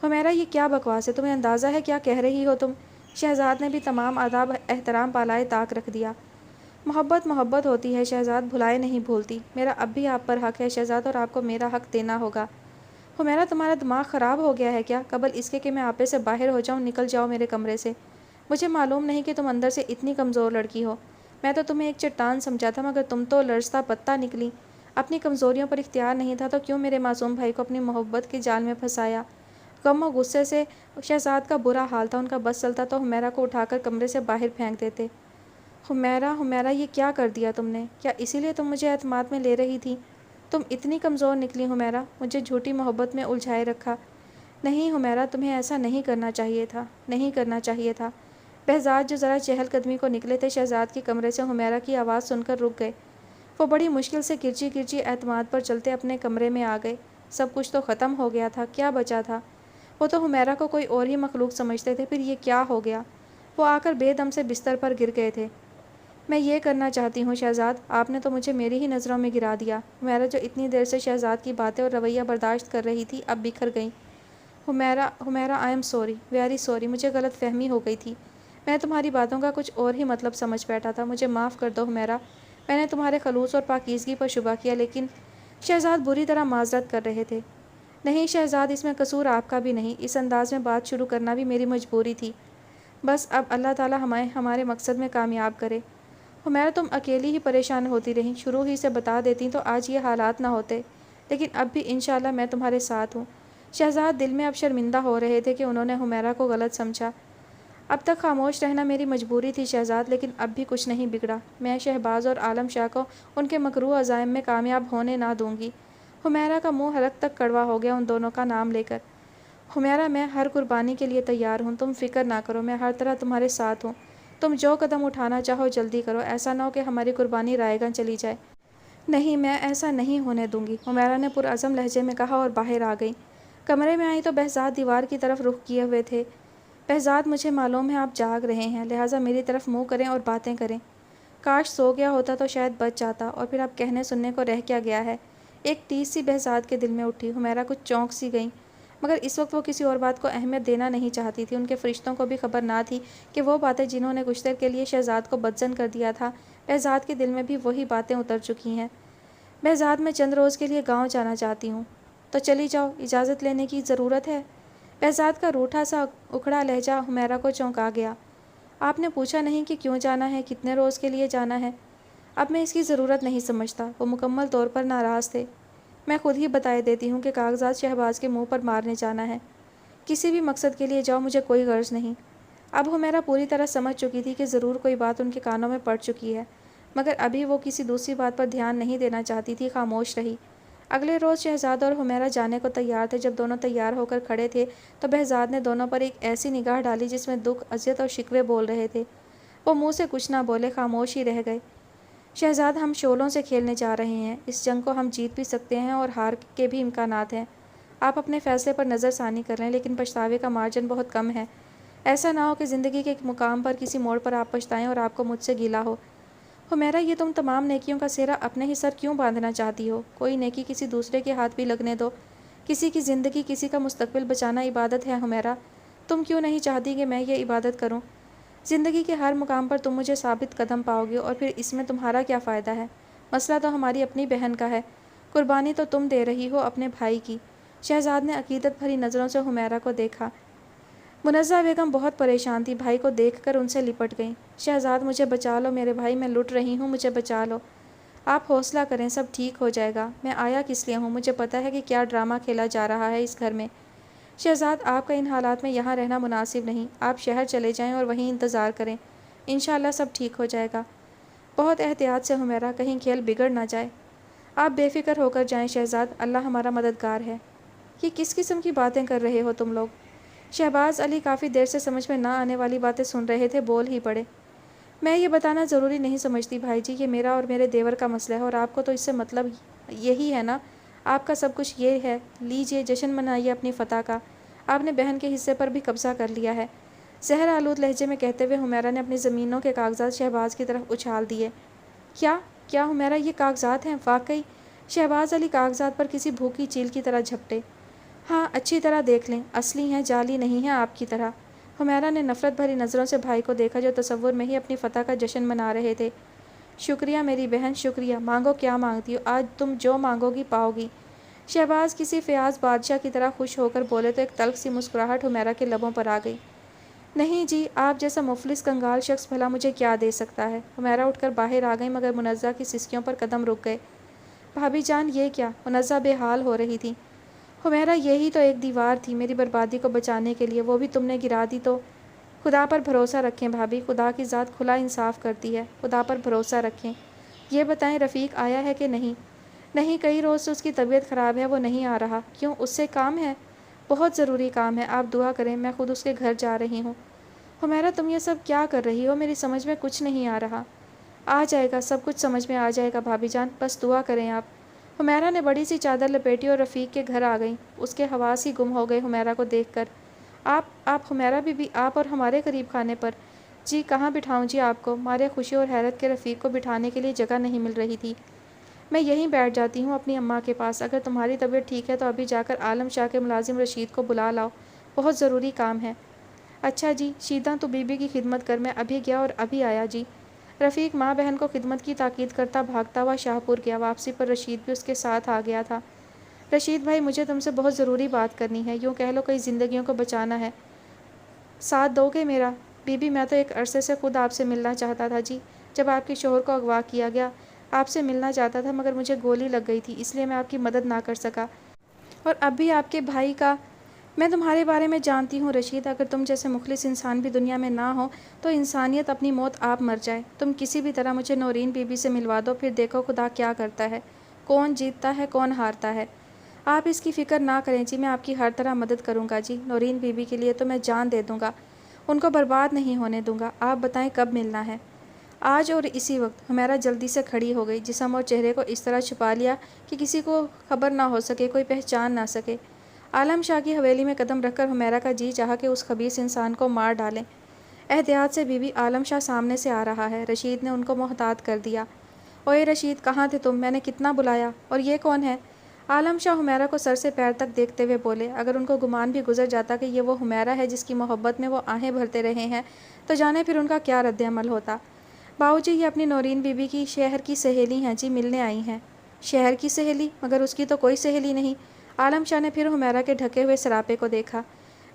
حمیرہ یہ کیا بکواس ہے؟ تمہیں اندازہ ہے کیا کہہ رہی ہو تم؟ شہزاد نے بھی تمام آداب احترام پالائے طاق رکھ دیا۔ محبت محبت ہوتی ہے شہزاد، بھلائے نہیں بھولتی۔ میرا اب بھی آپ پر حق ہے شہزاد، اور آپ کو میرا حق دینا ہوگا۔ حمیرہ تمہارا دماغ خراب ہو گیا ہے کیا؟ قبل اس کے کہ میں آپے سے باہر ہو جاؤں نکل جاؤ میرے کمرے سے۔ مجھے معلوم نہیں کہ تم اندر سے اتنی کمزور لڑکی ہو۔ میں تو تمہیں ایک چٹان سمجھا تھا، مگر تم تو لرزتا پتہ نکلی۔ اپنی کمزوریوں پر اختیار نہیں تھا تو کیوں میرے معصوم بھائی کو اپنی محبت کے جال میں پھنسایا؟ غم و غصے سے شہزاد کا برا حال تھا، ان کا بس چلتا تو حمیرہ کو اٹھا کر کمرے سے باہر پھینک دیتے۔ حمیرہ یہ کیا کر دیا تم نے؟ کیا اسی لیے تم مجھے اعتماد میں لے رہی تھی؟ تم اتنی کمزور نکلی حمیرہ، مجھے جھوٹی محبت میں الجھائے رکھا۔ نہیں حمیرہ، تمہیں ایسا نہیں کرنا چاہیے تھا، نہیں کرنا چاہیے تھا۔ بہزاد جو ذرا چہل قدمی کو نکلے تھے شہزاد کے کمرے سے حمیرہ کی آواز سن کر رک گئے۔ وہ بڑی مشکل سے کرچی کرچی اعتماد پر چلتے اپنے کمرے میں آ گئے۔ سب کچھ تو ختم ہو گیا تھا، کیا بچا تھا؟ وہ تو حمیرہ کو کوئی اور ہی مخلوق سمجھتے تھے، پھر یہ کیا ہو گیا؟ وہ آ کر بے دم سے بستر پر گر گئے تھے۔ میں یہ کرنا چاہتی ہوں شہزاد، آپ نے تو مجھے میری ہی نظروں میں گرا دیا۔ حمیرہ جو اتنی دیر سے شہزاد کی باتیں اور رویہ برداشت کر رہی تھی اب بکھر گئیں۔ Humaira I am sorry, very sorry, مجھے غلط فہمی ہو گئی تھی۔ میں تمہاری باتوں کا کچھ اور ہی مطلب سمجھ بیٹھا تھا، مجھے معاف کر دو حمیرہ، میں نے تمہارے خلوص اور پاکیزگی پر شبہ کیا، لیکن شہزاد بری طرح معذرت کر رہے تھے۔ نہیں شہزاد، اس میں قصور آپ کا بھی نہیں، اس انداز میں بات شروع کرنا بھی میری مجبوری تھی۔ بس اب اللہ تعالیٰ ہمیں ہمارے مقصد میں کامیاب کرے۔ حمیرہ تم اکیلی ہی پریشان ہوتی رہیں، شروع ہی سے بتا دیتی تو آج یہ حالات نہ ہوتے، لیکن اب بھی انشاءاللہ میں تمہارے ساتھ ہوں۔ شہزاد دل میں اب شرمندہ ہو رہے تھے کہ انہوں نے حمیرہ کو غلط سمجھا۔ اب تک خاموش رہنا میری مجبوری تھی شہزاد، لیکن اب بھی کچھ نہیں بگڑا۔ میں شہباز اور عالم شاہ کو ان کے مکروہ عزائم میں کامیاب ہونے نہ دوں گی۔ حمیرہ کا منہ حلق تک کڑوا ہو گیا ان دونوں کا نام لے کر۔ حمیرہ میں ہر قربانی کے لیے تیار ہوں، تم فکر نہ کرو، میں ہر طرح تمہارے ساتھ ہوں۔ تم جو قدم اٹھانا چاہو جلدی کرو، ایسا نہ ہو کہ ہماری قربانی رائے گاں چلی جائے۔ نہیں، میں ایسا نہیں ہونے دوں گی، حمیرہ نے پرعزم لہجے میں کہا اور باہر آ گئی۔ کمرے میں آئی تو بہزاد دیوار کی طرف رخ کیے ہوئے تھے۔ بہزاد مجھے معلوم ہے آپ جاگ رہے ہیں، لہٰذا میری طرف منہ کریں اور باتیں کریں۔ کاش سو گیا ہوتا تو شاید بچ جاتا، اور پھر اب کہنے سننے کو رہ کیا گیا ہے؟ ایک ٹیس سی بہزاد کے دل میں اٹھی۔ حمیرہ کچھ چونک سی گئیں، مگر اس وقت وہ کسی اور بات کو اہمیت دینا نہیں چاہتی تھی۔ ان کے فرشتوں کو بھی خبر نہ تھی کہ وہ باتیں جنہوں نے گشتر کے لیے شہزاد کو بدظن کر دیا تھا، بہزاد کے دل میں بھی وہی باتیں اتر چکی ہیں۔ بہزاد میں چند روز کے لیے گاؤں جانا چاہتی ہوں۔ تو چلی جاؤ، اجازت لینے کی ضرورت ہے؟ بہزاد کا روٹھا سا اکھڑا لہجہ حمیرہ کو چونکا گیا۔ آپ نے پوچھا نہیں کہ کیوں جانا ہے، کتنے روز کے لیے جانا ہے؟ اب میں اس کی ضرورت نہیں سمجھتا۔ وہ مکمل طور پر ناراض تھے۔ میں خود ہی بتائے دیتی ہوں کہ کاغذات شہباز کے منہ پر مارنے جانا ہے۔ کسی بھی مقصد کے لیے جاؤ، مجھے کوئی غرض نہیں۔ اب حمیرہ پوری طرح سمجھ چکی تھی کہ ضرور کوئی بات ان کے کانوں میں پڑ چکی ہے، مگر ابھی وہ کسی دوسری بات پر دھیان نہیں دینا چاہتی تھی، خاموش رہی۔ اگلے روز شہزاد اور حمیرہ جانے کو تیار تھے۔ جب دونوں تیار ہو کر کھڑے تھے تو بہزاد نے دونوں پر ایک ایسی نگاہ ڈالی جس میں دکھ، اذیت اور شکوے بول رہے تھے۔ وہ منہ سے کچھ نہ بولے، خاموش ہی رہ گئے۔ شہزاد، ہم شعلوں سے کھیلنے جا رہے ہیں۔ اس جنگ کو ہم جیت بھی سکتے ہیں اور ہار کے بھی امکانات ہیں۔ آپ اپنے فیصلے پر نظر ثانی کر لیں، لیکن پچھتاوے کا مارجن بہت کم ہے۔ ایسا نہ ہو کہ زندگی کے ایک مقام پر کسی موڑ پر آپ پچھتائیں اور آپ کو مجھ سے گیلا ہو۔ حمیرہ، یہ تم تمام نیکیوں کا سہرا اپنے ہی سر کیوں باندھنا چاہتی ہو؟ کوئی نیکی کسی دوسرے کے ہاتھ بھی لگنے دو۔ کسی کی زندگی، کسی کا مستقبل بچانا عبادت ہے حمیرہ۔ تم کیوں نہیں چاہتی کہ میں یہ عبادت کروں؟ زندگی کے ہر مقام پر تم مجھے ثابت قدم پاؤ گے، اور پھر اس میں تمہارا کیا فائدہ ہے؟ مسئلہ تو ہماری اپنی بہن کا ہے۔ قربانی تو تم دے رہی ہو اپنے بھائی کی۔ شہزاد نے عقیدت بھری نظروں سے حمیرہ کو دیکھا۔ منزہ بیگم بہت پریشان تھی، بھائی کو دیکھ کر ان سے لپٹ گئیں۔ شہزاد، مجھے بچا لو میرے بھائی، میں لٹ رہی ہوں، مجھے بچا لو۔ آپ حوصلہ کریں، سب ٹھیک ہو جائے گا۔ میں آیا کس لیے ہوں؟ مجھے پتہ ہے کہ کیا ڈرامہ کھیلا جا رہا ہے اس گھر میں۔ شہزاد، آپ کا ان حالات میں یہاں رہنا مناسب نہیں۔ آپ شہر چلے جائیں اور وہیں انتظار کریں۔ انشاءاللہ سب ٹھیک ہو جائے گا۔ بہت احتیاط سے حمیرہ، کہیں کھیل بگڑ نہ جائے۔ آپ بے فکر ہو کر جائیں شہزاد، اللہ ہمارا مددگار ہے۔ یہ کس قسم کی باتیں کر رہے ہو تم لوگ؟ شہباز علی کافی دیر سے سمجھ میں نہ آنے والی باتیں سن رہے تھے، بول ہی پڑے۔ میں یہ بتانا ضروری نہیں سمجھتی بھائی جی، یہ میرا اور میرے دیور کا مسئلہ ہے، اور آپ کو تو اس سے مطلب یہی ہے نا؟ آپ کا سب کچھ یہ ہے، لیجئے جشن منائیے اپنی فتح کا۔ آپ نے بہن کے حصے پر بھی قبضہ کر لیا ہے، زہر آلود لہجے میں کہتے ہوئے حمیرہ نے اپنی زمینوں کے کاغذات شہباز کی طرف اچھال دیے۔ کیا حمیرہ، یہ کاغذات ہیں؟ واقعی؟ شہباز علی کاغذات پر کسی بھوکی چیل کی طرح جھپٹے۔ ہاں، اچھی طرح دیکھ لیں، اصلی ہیں، جعلی نہیں ہیں آپ کی طرح۔ حمیرہ نے نفرت بھری نظروں سے بھائی کو دیکھا جو تصور میں ہی اپنی فتح کا جشن منا رہے تھے۔ شکریہ میری بہن، شکریہ۔ مانگو، کیا مانگتی ہو؟ آج تم جو مانگو گی پاؤ گی۔ شہباز کسی فیاض بادشاہ کی طرح خوش ہو کر بولے تو ایک تلخ سی مسکراہٹ حمیرہ کے لبوں پر آ گئی۔ نہیں جی، آپ جیسا مفلس کنگال شخص بھلا مجھے کیا دے سکتا ہے؟ حمیرہ اٹھ کر باہر آ گئی، مگر منزہ کی سسکیوں پر قدم رک گئے۔ بھابی جان، یہ کیا؟ منزہ بے حال ہو رہی تھی۔ حمیرہ، یہی تو ایک دیوار تھی میری بربادی کو بچانے کے لیے، وہ بھی تم نے گرا دی تو۔ خدا پر بھروسہ رکھیں بھابی، خدا کی ذات کھلا انصاف کرتی ہے، خدا پر بھروسہ رکھیں۔ یہ بتائیں رفیق آیا ہے کہ نہیں؟ نہیں، کئی روز سے اس کی طبیعت خراب ہے، وہ نہیں آ رہا۔ کیوں، اس سے کام ہے؟ بہت ضروری کام ہے، آپ دعا کریں، میں خود اس کے گھر جا رہی ہوں۔ حمیرہ، تم یہ سب کیا کر رہی ہو؟ میری سمجھ میں کچھ نہیں آ رہا۔ آ جائے گا، سب کچھ سمجھ میں آ جائے گا بھابی جان، بس دعا کریں آپ۔ حمیرہ نے بڑی سی چادر لپیٹی اور رفیق کے گھر آ گئیں۔ اس کے حواس ہی گم ہو گئے حمیرہ کو دیکھ کر۔ آپ حمیرہ بی بی، آپ اور ہمارے قریب خانے پر؟ جی، کہاں بٹھاؤں جی آپ کو؟ مارے خوشی اور حیرت کے رفیق کو بٹھانے کے لیے جگہ نہیں مل رہی تھی۔ میں یہیں بیٹھ جاتی ہوں اپنی اماں کے پاس۔ اگر تمہاری طبیعت ٹھیک ہے تو ابھی جا کر عالم شاہ کے ملازم رشید کو بلا لاؤ، بہت ضروری کام ہے۔ اچھا جی، شیدہ تو بی بی کی خدمت کر، میں ابھی گیا اور ابھی آیا جی۔ رفیق ماں بہن کو خدمت کی تاکید کرتا بھاگتا ہوا شاہ پور گیا۔ واپسی پر رشید بھی اس کے ساتھ آ گیا تھا۔ رشید بھائی، مجھے تم سے بہت ضروری بات کرنی ہے، یوں کہہ لو کئی زندگیوں کو بچانا ہے۔ ساتھ دو گے میرا؟ بی بی، میں تو ایک عرصے سے خود آپ سے ملنا چاہتا تھا جی۔ جب آپ کے شوہر کو اغوا کیا گیا، آپ سے ملنا چاہتا تھا، مگر مجھے گولی لگ گئی تھی، اس لیے میں آپ کی مدد نہ کر سکا۔ اور اب بھی آپ کے بھائی کا میں تمہارے بارے میں جانتی ہوں رشید، اگر تم جیسے مخلص انسان بھی دنیا میں نہ ہو تو انسانیت اپنی موت آپ مر جائے۔ تم کسی بھی طرح مجھے نورین بی بی سے ملوا دو، پھر دیکھو خدا کیا کرتا ہے، کون جیتتا ہے کون ہارتا ہے۔ آپ اس کی فکر نہ کریں جی، میں آپ کی ہر طرح مدد کروں گا جی۔ نورین بی بی کے لیے تو میں جان دے دوں گا، ان کو برباد نہیں ہونے دوں گا۔ آپ بتائیں کب ملنا ہے؟ آج اور اسی وقت۔ حمیرہ جلدی سے کھڑی ہو گئی، جسم اور چہرے کو اس طرح چھپا لیا کہ کسی کو خبر نہ ہو سکے، کوئی پہچان نہ سکے۔ عالم شاہ کی حویلی میں قدم رکھ کر حمیرہ کا جی چاہا کہ اس خبیث انسان کو مار ڈالیں۔ احتیاط سے بی بی، عالم شاہ سامنے سے آ رہا ہے۔ رشید نے ان کو محتاط کر دیا۔ اوئے رشید، کہاں تھے تم؟ میں نے کتنا بلایا، اور یہ کون ہے؟ عالم شاہ حمیرہ کو سر سے پیر تک دیکھتے ہوئے بولے۔ اگر ان کو گمان بھی گزر جاتا کہ یہ وہ حمیرہ ہے جس کی محبت میں وہ آہیں بھرتے رہے ہیں تو جانے پھر ان کا کیا رد عمل ہوتا۔ باؤ جی، یہ اپنی نورین بی بی کی شہر کی سہیلی ہیں جی، ملنے آئی ہیں۔ شہر کی سہیلی؟ مگر اس کی تو کوئی سہیلی نہیں۔ عالم شاہ نے پھر حمیرہ کے ڈھکے ہوئے سراپے کو دیکھا۔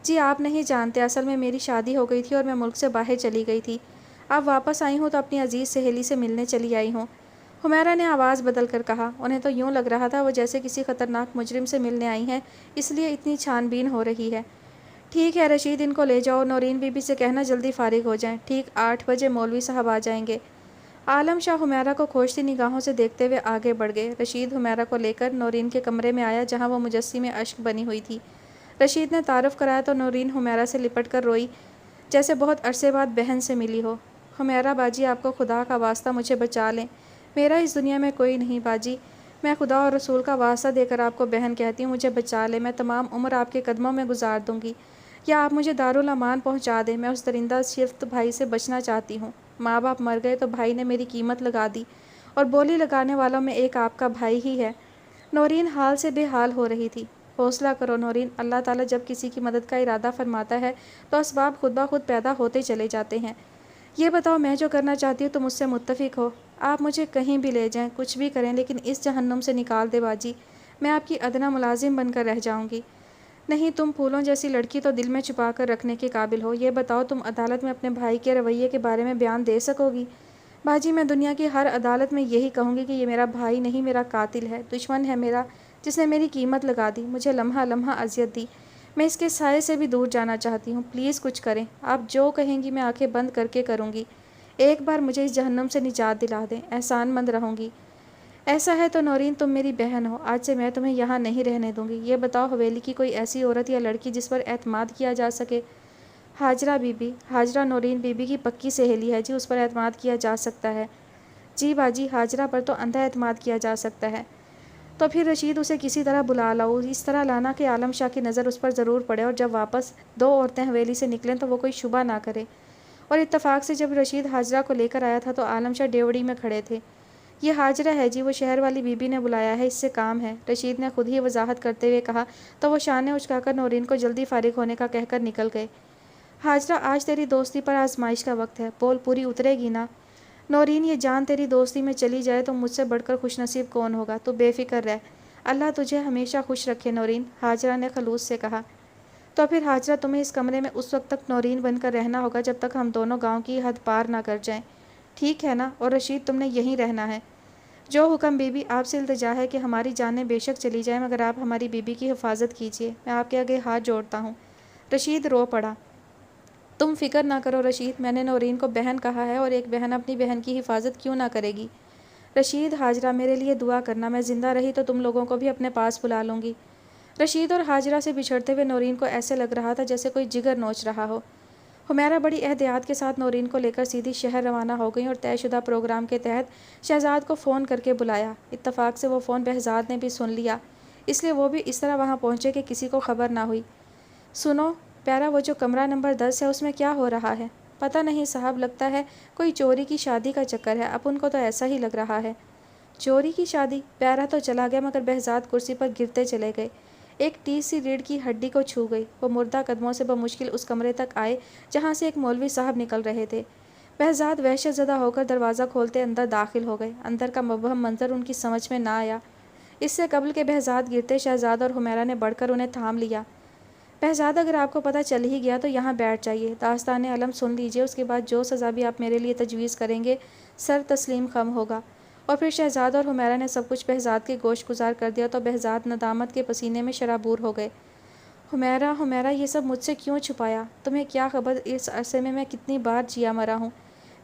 جی آپ نہیں جانتے، اصل میں میری شادی ہو گئی تھی اور میں ملک سے باہر چلی گئی تھی۔ اب واپس آئی ہوں تو اپنی عزیز سہیلی سے ملنے چلی آئی ہوں۔ حمیرہ نے آواز بدل کر کہا۔ انہیں تو یوں لگ رہا تھا وہ جیسے کسی خطرناک مجرم سے ملنے آئی ہیں، اس لیے اتنی چھان بین ہو رہی ہے۔ ٹھیک ہے رشید، ان کو لے جاؤ، نورین بی بی سے کہنا جلدی فارغ ہو جائیں، ٹھیک 8 بجے مولوی صاحب آ جائیں گے۔ عالم شاہ حمیرہ کو کھوجتی نگاہوں سے دیکھتے ہوئے آگے بڑھ گئے۔ رشید حمیرہ کو لے کر نورین کے کمرے میں آیا جہاں وہ مجسمے اشک بنی ہوئی تھی۔ رشید نے تعارف کرایا تو نورین حمیرہ سے لپٹ کر روئی جیسے بہت عرصے بعد بہن سے ملی ہو۔ حمیرہ باجی، آپ کو خدا کا واسطہ مجھے بچا لیں، میرا اس دنیا میں کوئی نہیں باجی، میں خدا اور رسول کا واسطہ دے کر آپ کو بہن کہتی ہوں، مجھے بچا لیں، میں تمام عمر آپ کے قدموں میں گزار دوں گی، یا آپ مجھے دارالامان پہنچا دیں، میں اس درندہ صفت بھائی سے بچنا چاہتی ہوں۔ ماں باپ مر گئے تو بھائی نے میری قیمت لگا دی، اور بولی لگانے والوں میں ایک آپ کا بھائی ہی ہے۔ نورین حال سے بے حال ہو رہی تھی۔ حوصلہ کرو نورین، اللہ تعالیٰ جب کسی کی مدد کا ارادہ فرماتا ہے تو اسباب خود بخود پیدا ہوتے چلے جاتے ہیں۔ یہ بتاؤ، میں جو کرنا چاہتی ہوں تم اس سے متفق ہو؟ آپ مجھے کہیں بھی لے جائیں، کچھ بھی کریں، لیکن اس جہنم سے نکال دے باجی، میں آپ کی ادنا ملازم بن کر رہ جاؤں گی۔ نہیں، تم پھولوں جیسی لڑکی تو دل میں چھپا کر رکھنے کے قابل ہو۔ یہ بتاؤ، تم عدالت میں اپنے بھائی کے رویے کے بارے میں بیان دے سکو گی؟ باجی، میں دنیا کی ہر عدالت میں یہی کہوں گی کہ یہ میرا بھائی نہیں، میرا قاتل ہے، دشمن ہے میرا، جس نے میری قیمت لگا دی، مجھے لمحہ لمحہ اذیت دی، میں اس کے سائے سے بھی دور جانا چاہتی ہوں، پلیز کچھ کریں، آپ جو کہیں گی میں آنکھیں بند کر کے کروں گی، ایک بار مجھے اس جہنم سے نجات دلا دیں، احسان مند رہوں گی۔ ایسا ہے تو نورین تم میری بہن ہو، آج سے میں تمہیں یہاں نہیں رہنے دوں گی۔ یہ بتاؤ، حویلی کی کوئی ایسی عورت یا لڑکی جس پر اعتماد کیا جا سکے؟ ہاجرہ بی بی۔ ہاجرہ نورین بی بی کی پکی سہیلی ہے جی، اس پر اعتماد کیا جا سکتا ہے۔ جی باجی، ہاجرہ پر تو اندھا اعتماد کیا جا سکتا ہے۔ تو پھر رشید اسے کسی طرح بلا لاؤ، اس طرح لانا کہ عالم شاہ کی نظر اس پر ضرور پڑے، اور جب واپس 2 عورتیں حویلی سے نکلیں تو وہ کوئی شبہ نہ کرے۔ اور اتفاق سے جب رشید ہاجرہ کو لے کر آیا تھا تو عالم شاہ ڈیوڑی میں کھڑے تھے۔ یہ ہاجرہ ہے جی، وہ شہر والی بی بی نے بلایا ہے، اس سے کام ہے، رشید نے خود ہی وضاحت کرتے ہوئے کہا تو وہ شانے اچکا کر نورین کو جلدی فارغ ہونے کا کہہ کر نکل گئے۔ ہاجرہ، آج تیری دوستی پر آزمائش کا وقت ہے، بول پوری اترے گی نا؟ نورین، یہ جان تیری دوستی میں چلی جائے تو مجھ سے بڑھ کر خوش نصیب کون ہوگا، تو بے فکر رہ، اللہ تجھے ہمیشہ خوش رکھے نورین، ہاجرہ نے خلوص سے کہا۔ تو پھر ہاجرہ، تمہیں اس کمرے میں اس وقت تک نورین بن کر رہنا ہوگا جب تک ہم دونوں گاؤں کی حد پار نہ کر جائیں، ٹھیک ہے نا؟ اور رشید، تم نے یہیں رہنا ہے۔ جو حکم بی بی، آپ سے التجا ہے کہ ہماری جانیں بے شک چلی جائیں مگر آپ ہماری بی بی کی حفاظت کیجیے، میں آپ کے آگے ہاتھ جوڑتا ہوں۔ رشید رو پڑا۔ تم فکر نہ کرو رشید، میں نے نورین کو بہن کہا ہے، اور ایک بہن اپنی بہن کی حفاظت کیوں نہ کرے گی؟ رشید، ہاجرہ، میرے لیے دعا کرنا، میں زندہ رہی تو تم لوگوں کو بھی اپنے پاس بلا لوں گی۔ رشید اور ہاجرہ سے بچھڑتے ہوئے نورین کو ایسے لگ رہا تھا جیسے کوئی جگر نوچ رہا ہو۔ حمیرہ بڑی احتیاط کے ساتھ نورین کو لے کر سیدھی شہر روانہ ہو گئیں اور طے شدہ پروگرام کے تحت شہزاد کو فون کر کے بلایا۔ اتفاق سے وہ فون بہزاد نے بھی سن لیا، اس لیے وہ بھی اس طرح وہاں پہنچے کہ کسی کو خبر نہ ہوئی۔ سنو پیارا، وہ جو کمرہ نمبر 10 ہے اس میں کیا ہو رہا ہے؟ پتہ نہیں صاحب، لگتا ہے کوئی چوری کی شادی کا چکر ہے، اب ان کو تو ایسا ہی لگ رہا ہے۔ چوری کی شادی؟ پیارا تو چلا گیا مگر بہزاد کرسی پر گرتے چلے گئے، ایک ٹیس سی ریڑھ کی ہڈی کو چھو گئی۔ وہ مردہ قدموں سے بمشکل اس کمرے تک آئے جہاں سے ایک مولوی صاحب نکل رہے تھے۔ بہزاد وحشت زدہ ہو کر دروازہ کھولتے اندر داخل ہو گئے۔ اندر کا مبہم منظر ان کی سمجھ میں نہ آیا۔ اس سے قبل کہ بہزاد گرتے، شہزاد اور حمیرہ نے بڑھ کر انہیں تھام لیا۔ بہزاد، اگر آپ کو پتہ چل ہی گیا تو یہاں بیٹھ جائیے، داستان علم سن لیجیے، اس کے بعد جو سزا بھی آپ میرے لیے تجویز کریں گے سر تسلیم خم ہوگا۔ اور پھر شہزاد اور حمیرہ نے سب کچھ بہزاد کے گوش گزار کر دیا تو بہزاد ندامت کے پسینے میں شرابور ہو گئے۔ حمیرہ، حمیرہ، یہ سب مجھ سے کیوں چھپایا؟ تمہیں کیا خبر اس عرصے میں کتنی بار جیا مرا ہوں؟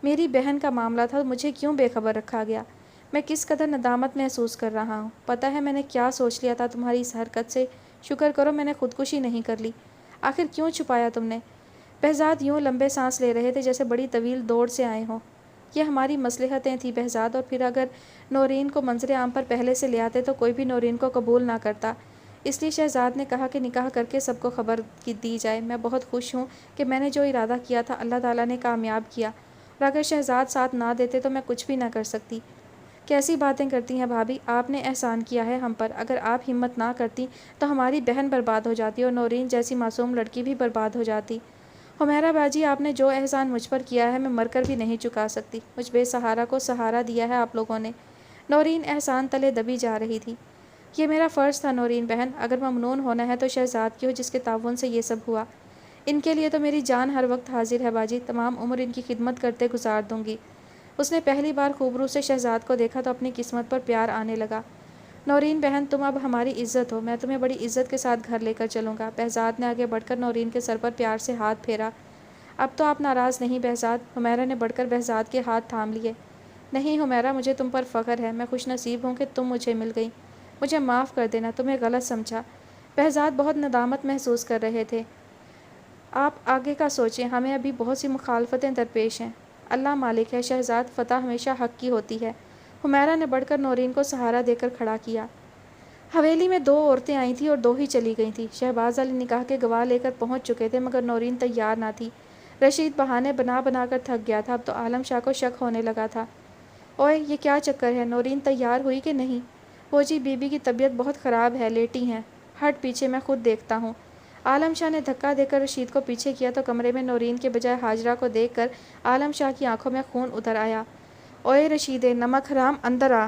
میری بہن کا معاملہ تھا، مجھے کیوں بے خبر رکھا گیا؟ میں کس قدر ندامت محسوس کر رہا ہوں، پتہ ہے میں نے کیا سوچ لیا تھا تمہاری اس حرکت سے؟ شکر کرو میں نے خودکشی نہیں کر لی۔ آخر کیوں چھپایا تم نے؟ بہزاد یوں لمبے سانس لے رہے تھے جیسے بڑی طویل دوڑ سے آئے ہوں۔ یہ ہماری مصلحتیں تھیں بہزاد، اور پھر اگر نورین کو منظر عام پر پہلے سے لے آتے تو کوئی بھی نورین کو قبول نہ کرتا، اس لیے شہزاد نے کہا کہ نکاح کر کے سب کو خبر دی جائے۔ میں بہت خوش ہوں کہ میں نے جو ارادہ کیا تھا اللہ تعالیٰ نے کامیاب کیا، اور اگر شہزاد ساتھ نہ دیتے تو میں کچھ بھی نہ کر سکتی۔ کیسی باتیں کرتی ہیں بھابھی، آپ نے احسان کیا ہے ہم پر، اگر آپ ہمت نہ کرتی تو ہماری بہن برباد ہو جاتی اور نورین جیسی معصوم لڑکی بھی برباد ہو جاتی۔ حمیرہ باجی، آپ نے جو احسان مجھ پر کیا ہے میں مر کر بھی نہیں چکا سکتی، مجھ بے سہارا کو سہارا دیا ہے آپ لوگوں نے۔ نورین احسان تلے دبی جا رہی تھی۔ یہ میرا فرض تھا نورین بہن، اگر ممنون ہونا ہے تو شہزاد کی ہو جس کے تعاون سے یہ سب ہوا۔ ان کے لیے تو میری جان ہر وقت حاضر ہے باجی، تمام عمر ان کی خدمت کرتے گزار دوں گی۔ اس نے پہلی بار خوبرو سے شہزاد کو دیکھا تو اپنی قسمت پر پیار آنے لگا۔ نورین بہن، تم اب ہماری عزت ہو، میں تمہیں بڑی عزت کے ساتھ گھر لے کر چلوں گا۔ بہزاد نے آگے بڑھ کر نورین کے سر پر پیار سے ہاتھ پھیرا۔ اب تو آپ ناراض نہیں بہزاد؟ حمیرہ نے بڑھ کر بہزاد کے ہاتھ تھام لیے۔ نہیں حمیرہ، مجھے تم پر فخر ہے، میں خوش نصیب ہوں کہ تم مجھے مل گئی۔ مجھے معاف کر دینا، تمہیں غلط سمجھا۔ بہزاد بہت ندامت محسوس کر رہے تھے۔ آپ آگے کا سوچیں، ہمیں ابھی بہت سی مخالفتیں درپیش ہیں۔ اللہ مالک ہے شہزاد، فتح ہمیشہ حق کی ہوتی ہے۔ حمیرہ نے بڑھ کر نورین کو سہارا دے کر کھڑا کیا۔ حویلی میں 2 عورتیں آئی تھیں اور 2 ہی چلی گئی تھیں۔ شہباز علی نکاح کے گواہ لے کر پہنچ چکے تھے مگر نورین تیار نہ تھی۔ رشید بہانے بنا بنا کر تھک گیا تھا، اب تو عالم شاہ کو شک ہونے لگا تھا۔ اوئے یہ کیا چکر ہے، نورین تیار ہوئی کہ نہیں؟ وہ جی بی بی کی طبیعت بہت خراب ہے، لیٹی ہیں۔ ہٹ پیچھے، میں خود دیکھتا ہوں۔ عالم شاہ نے دھکا دے کر رشید کو پیچھے کیا تو کمرے میں نورین کے بجائے ہاجرہ کو دیکھ کر عالم شاہ کی آنکھوں میں خون اتر آیا۔ اوئے رشیدے، نمک حرام، اندر آ۔